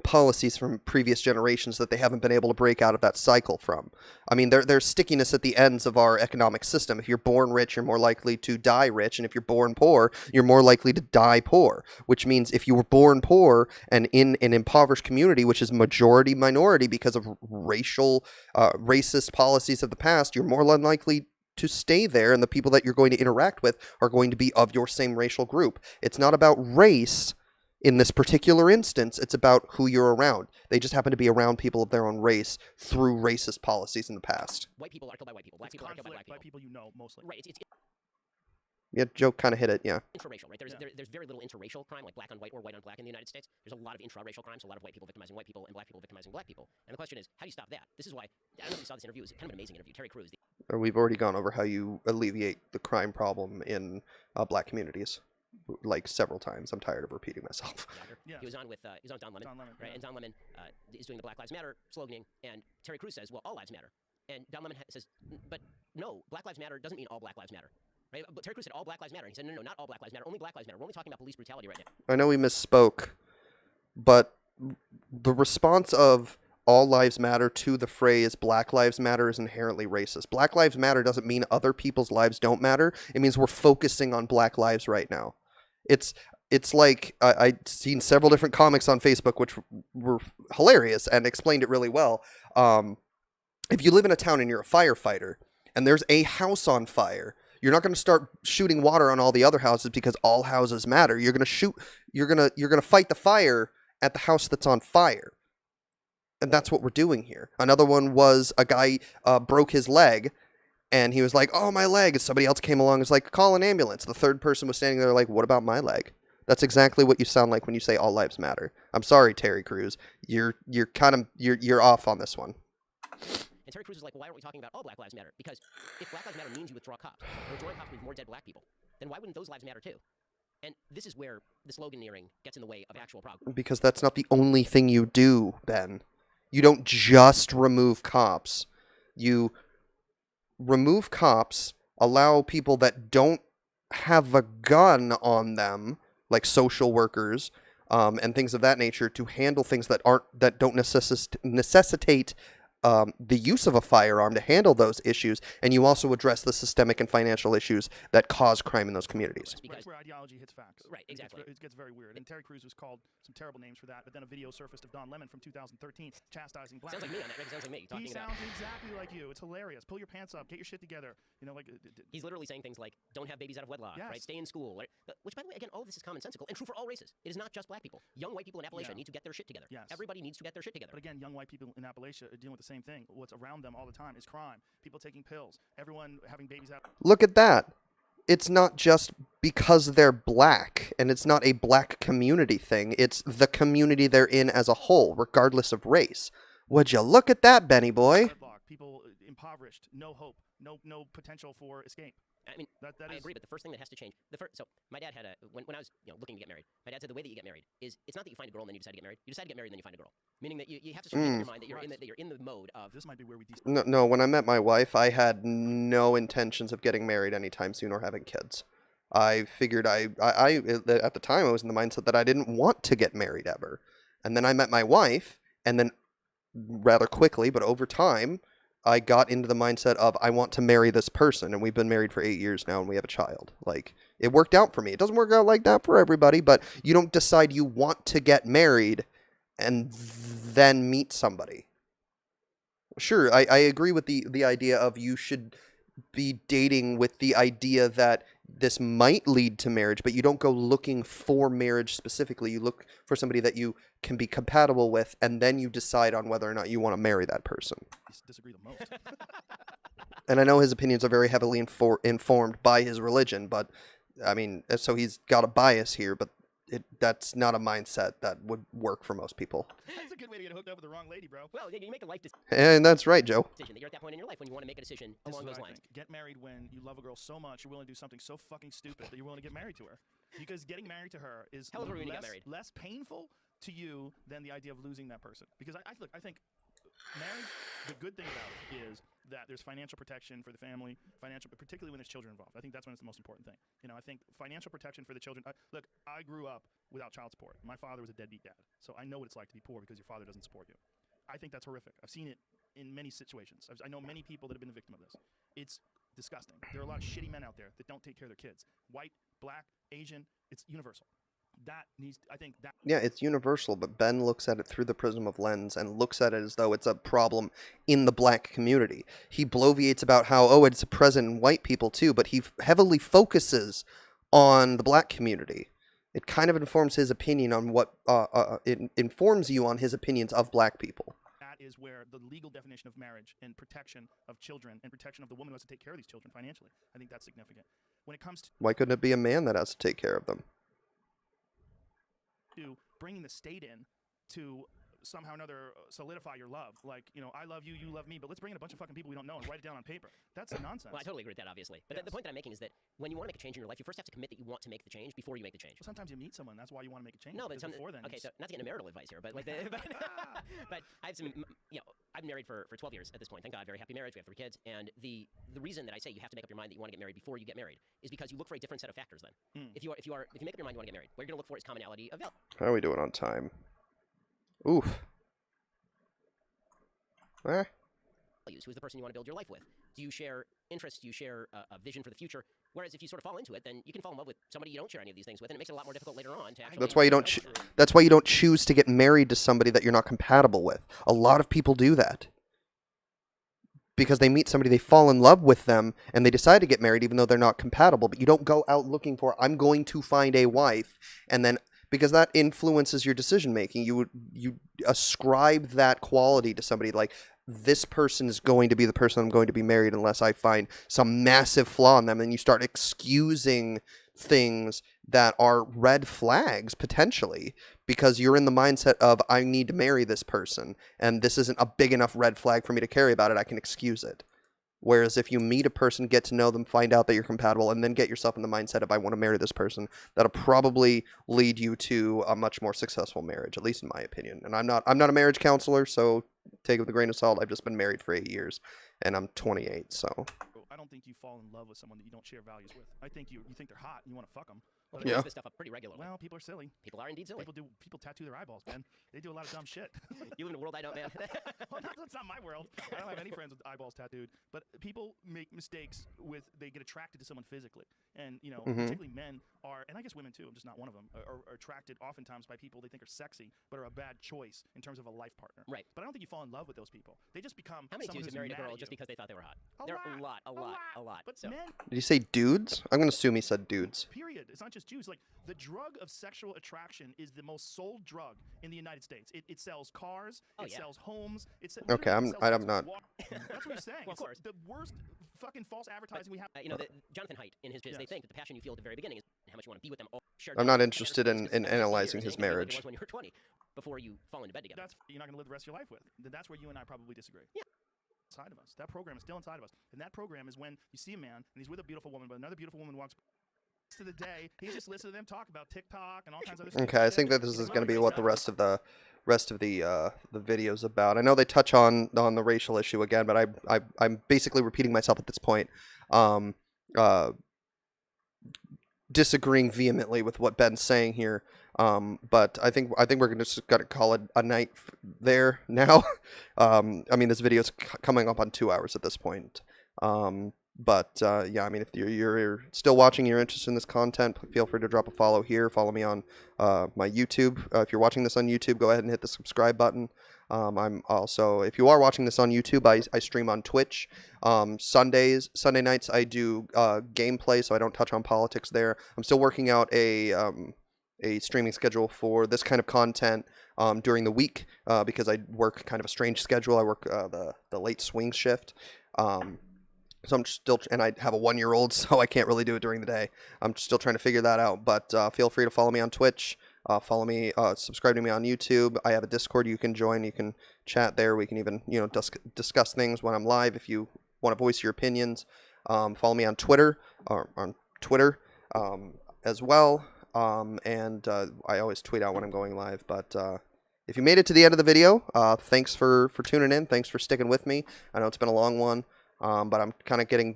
policies from previous generations that they haven't been able to break out of that cycle from. I mean, there's stickiness at the ends of our economic system. If you're born rich, you're more likely to die rich, and if you're born poor, you're more likely to die poor, which means if you were born poor and in an impoverished community, which is majority minority because of racist policies of the past, you're more likely to stay there, and the people that you're going to interact with are going to be of your same racial group. It's not about race. In this particular instance, it's about who you're around. They just happen to be around people of their own race through racist policies in the past. white people are killed by white people. Black It's people are killed by conflict black people. you know mostly. Right. It's Yeah, Joe kind of hit it, yeah. intraracial, right? There's Yeah. there's very little interracial crime, like black on white or white on black in the United States. There's a lot of intraracial crimes, a lot of white people victimizing white people and black people victimizing black people. And the question is, how do you stop that? This is why, I don't know if you saw this interview, it was kind of an amazing interview. Terry Crews, Or we've already gone over how you alleviate the crime problem in black communities, like several times. I'm tired of repeating myself. the actor, Yeah. he was on Don Lemon, Don Lemon, right? yeah. And Don Lemon is doing the Black Lives Matter sloganing, and Terry Crews says, well, all lives matter. And Don Lemon says, but no, Black Lives Matter doesn't mean all Black Lives matter. Right? But Terry Crews said all Black Lives Matter. And he said, no, not all Black Lives matter, only Black Lives matter. We're only talking about police brutality right now. I know we misspoke, but the response of all lives matter to the phrase Black Lives Matter is inherently racist. Black Lives Matter doesn't mean other people's lives don't matter. It means we're focusing on black lives right now. It's like I've seen several different comics on Facebook which were hilarious and explained it really well. If you live in a town and you're a firefighter and there's a house on fire, you're not going to start shooting water on all the other houses because all houses matter. You're going to fight the fire at the house that's on fire. And that's what we're doing here. Another one was a guy broke his leg, and he was like, oh, my leg. And somebody else came along and was like, call an ambulance. The third person was standing there like, what about my leg? That's exactly what you sound like when you say all lives matter. I'm sorry, Terry Crews. You're off on this one. And Terry Crews is like, well, why aren't we talking about all Black Lives Matter? Because if Black Lives Matter means you withdraw cops, or withdrawing cops means more dead black people, then why wouldn't those lives matter too? And this is where the sloganeering gets in the way of actual progress. Because that's not the only thing you do, Ben. You don't just remove cops. You remove cops, allow people that don't have a gun on them, like social workers and things of that nature, to handle things that don't necessitate the use of a firearm to handle those issues, and you also address the systemic and financial issues that cause crime in those communities. Right, where ideology hits facts. Right, exactly. It gets very weird. And Terry Crews was called some terrible names for that, but then a video surfaced of Don Lemon from 2013 chastising black Sounds like me people. on that, right? It sounds like me He talking about. sounds exactly like you. It's hilarious. Pull your pants up. Get your shit together. You know, like He's literally saying things like, don't have babies out of wedlock, Yes. right? Stay in school. Right? Which, by the way, again, all of this is commonsensical and true for all races. It is not just black people. Young white people in Appalachia Yeah. need to get their shit together. Yes. Everybody needs to get their shit together. But again, young white people in Appalachia are dealing with the same thing. What's around them all the time is crime. People taking pills. Everyone having babies out. Look at that. It's not just because they're black, and it's not a black community thing. It's the community they're in as a whole, regardless of race. Would you look at that, Benny boy? Wedlock, people impoverished, no hope, no potential for escape. I mean, That I is agree, but the first thing that has to change. So my dad had when I was looking to get married. My dad said the way that you get married is it's not that you find a girl and then you decide to get married. You decide to get married and then you find a girl. Meaning that you have to sort of make up your mind that you're in the mode of. This might be where we. No, when I met my wife, I had no intentions of getting married anytime soon or having kids. I figured I at the time I was in the mindset that I didn't want to get married ever. And then I met my wife, and then rather quickly, but over time, I got into the mindset of I want to marry this person, and we've been married for 8 years now, and we have a child. Like, it worked out for me. It doesn't work out like that for everybody, but you don't decide you want to get married and then meet somebody. Sure, I agree with the idea of you should be dating with the idea that this might lead to marriage, but you don't go looking for marriage specifically. You look for somebody that you can be compatible with, and then you decide on whether or not you want to marry that person. Disagree the most. And I know his opinions are very heavily informed by his religion, but I mean, so he's got a bias here, but that's not a mindset that would work for most people. That's a good way to get hooked up with the wrong lady, bro. Well, you make a life decision And that's right, Joe. that you're at that point in your life when you want to make a decision This along is those what I lines. think. Get married when you love a girl so much you're willing to do something so fucking stupid that you're willing to get married to her. Because getting married to her is How old were you when you got married? less painful to you than the idea of losing that person. Because I think marriage, the good thing about it is that there's financial protection for the family, particularly when there's children involved. I think that's when it's the most important thing. You know, I think financial protection for the children. Look, I grew up without child support. My father was a deadbeat dad, so I know what it's like to be poor because your father doesn't support you. I think that's horrific. I've seen it in many situations. I know many people that have been the victim of this. It's disgusting. There are a lot of shitty men out there that don't take care of their kids. White, black, Asian, it's universal. Yeah, it's universal, but Ben looks at it through the prism of lens and looks at it as though it's a problem in the black community. He bloviates about how, oh, it's present in white people too, but he heavily focuses on the black community. It kind of informs his opinion on what, it informs you on his opinions of black people. That is where the legal definition of marriage and protection of children and protection of the woman who has to take care of these children financially, I think that's significant. When it comes to Why couldn't it be a man that has to take care of them? bringing the state in to somehow or another solidify your love. Like, you know, I love you, you love me, but let's bring in a bunch of fucking people we don't know and write it down on paper. That's nonsense. Well, I totally agree with that, obviously. But the point that I'm making is that when you want to make a change in your life, you first have to commit that you want to make the change before you make the change. Well, sometimes you meet someone, that's why you want to make a change. No, but before then, okay, so not to get into marital advice here, but like, but I have some, you know, I've been married for 12 years at this point. Thank God, very happy marriage. We have 3 kids, and the reason that I say you have to make up your mind that you want to get married before you get married is because you look for a different set of factors. Then, if you make up your mind you want to get married, what you're going to look for is commonality of value. How are we doing on time? Oof. Who's the person you want to build your life with? Do you share interests? Do you share a vision for the future? Whereas if you sort of fall into it, then you can fall in love with somebody you don't share any of these things with, and it makes it a lot more difficult later on to actually. That's why you don't. That's why you don't choose to get married to somebody that you're not compatible with. A lot of people do that because they meet somebody, they fall in love with them, and they decide to get married even though they're not compatible. But you don't go out looking for, I'm going to find a wife, and then because that influences your decision making, you ascribe that quality to somebody like, this person is going to be the person I'm going to be married unless I find some massive flaw in them. And you start excusing things that are red flags potentially because you're in the mindset of, I need to marry this person and this isn't a big enough red flag for me to carry about it. I can excuse it. Whereas if you meet a person, get to know them, find out that you're compatible, and then get yourself in the mindset of, I want to marry this person, that'll probably lead you to a much more successful marriage, at least in my opinion. And I'm not a marriage counselor, so take it with a grain of salt. I've just been married for 8 years, and I'm 28, so. I don't think you fall in love with someone that you don't share values with. I think you think they're hot and you want to fuck them. Well, people use this stuff up pretty regularly. Well, people are silly. People are indeed silly. People tattoo their eyeballs, man. They do a lot of dumb shit. You live in a world I don't, man. Well, that's not my world. I don't have any friends with eyeballs tattooed. But people make mistakes they get attracted to someone physically. And, you know, particularly men are, and I guess women too, I'm just not one of them, are attracted oftentimes by people they think are sexy, but are a bad choice in terms of a life partner. Right. But I don't think you fall in love with those people. They just become How many someone dudes who's have married a mad girl at just you. because they thought they were hot? A There are a lot. But So. men, Did you say dudes? I'm going to assume he said dudes. period. It's not just Jews. Like, the drug of sexual attraction is the most sold drug in the United States. It sells cars. It sells homes. Okay, I'm not. That's what you're saying. Well, of It's course. the worst fucking false advertising we have. You know, Jonathan Haidt, in his biz, they Yes. think that the passion you feel at the very beginning is how much you want to be with them. I'm not interested in analyzing his It was marriage. when you were 20, before you fall into bed together. You're not going to live the rest of your life with. That's where you and I probably disagree. Yeah. Inside of us. That program is still inside of us. And that program is when you see a man and he's with a beautiful woman, but another beautiful woman walks to the day. He's just listening to them talk about TikTok and all kinds of other stuff. Okay, I think that this is going to be what the rest of the video's about. I know they touch on the racial issue again, but I'm basically repeating myself at this point. Disagreeing vehemently with what Ben's saying here. But I think we're gonna just gotta call it a night there now. I mean, this video's coming up on 2 hours at this point. But yeah, I mean, if you're still watching, you're interested in this content, feel free to drop a follow here. Follow me on my YouTube. If you're watching this on YouTube, go ahead and hit the subscribe button. I'm also, if you are watching this on YouTube, I stream on Twitch. Sunday nights, I do gameplay, so I don't touch on politics there. I'm still working out a streaming schedule for this kind of content during the week because I work kind of a strange schedule. I work the late swing shift. So I'm still, and I have a 1-year-old, so I can't really do it during the day. I'm still trying to figure that out. But feel free to follow me on Twitch. Follow me, subscribe to me on YouTube. I have a Discord you can join. You can chat there. We can even, discuss things when I'm live if you want to voice your opinions. Follow me on Twitter, as well. And I always tweet out when I'm going live. But if you made it to the end of the video, thanks for tuning in. Thanks for sticking with me. I know it's been a long one. But I'm kind of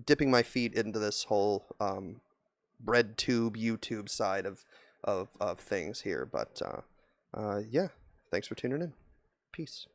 dipping my feet into this whole bread tube YouTube side of things here. But yeah, thanks for tuning in. Peace.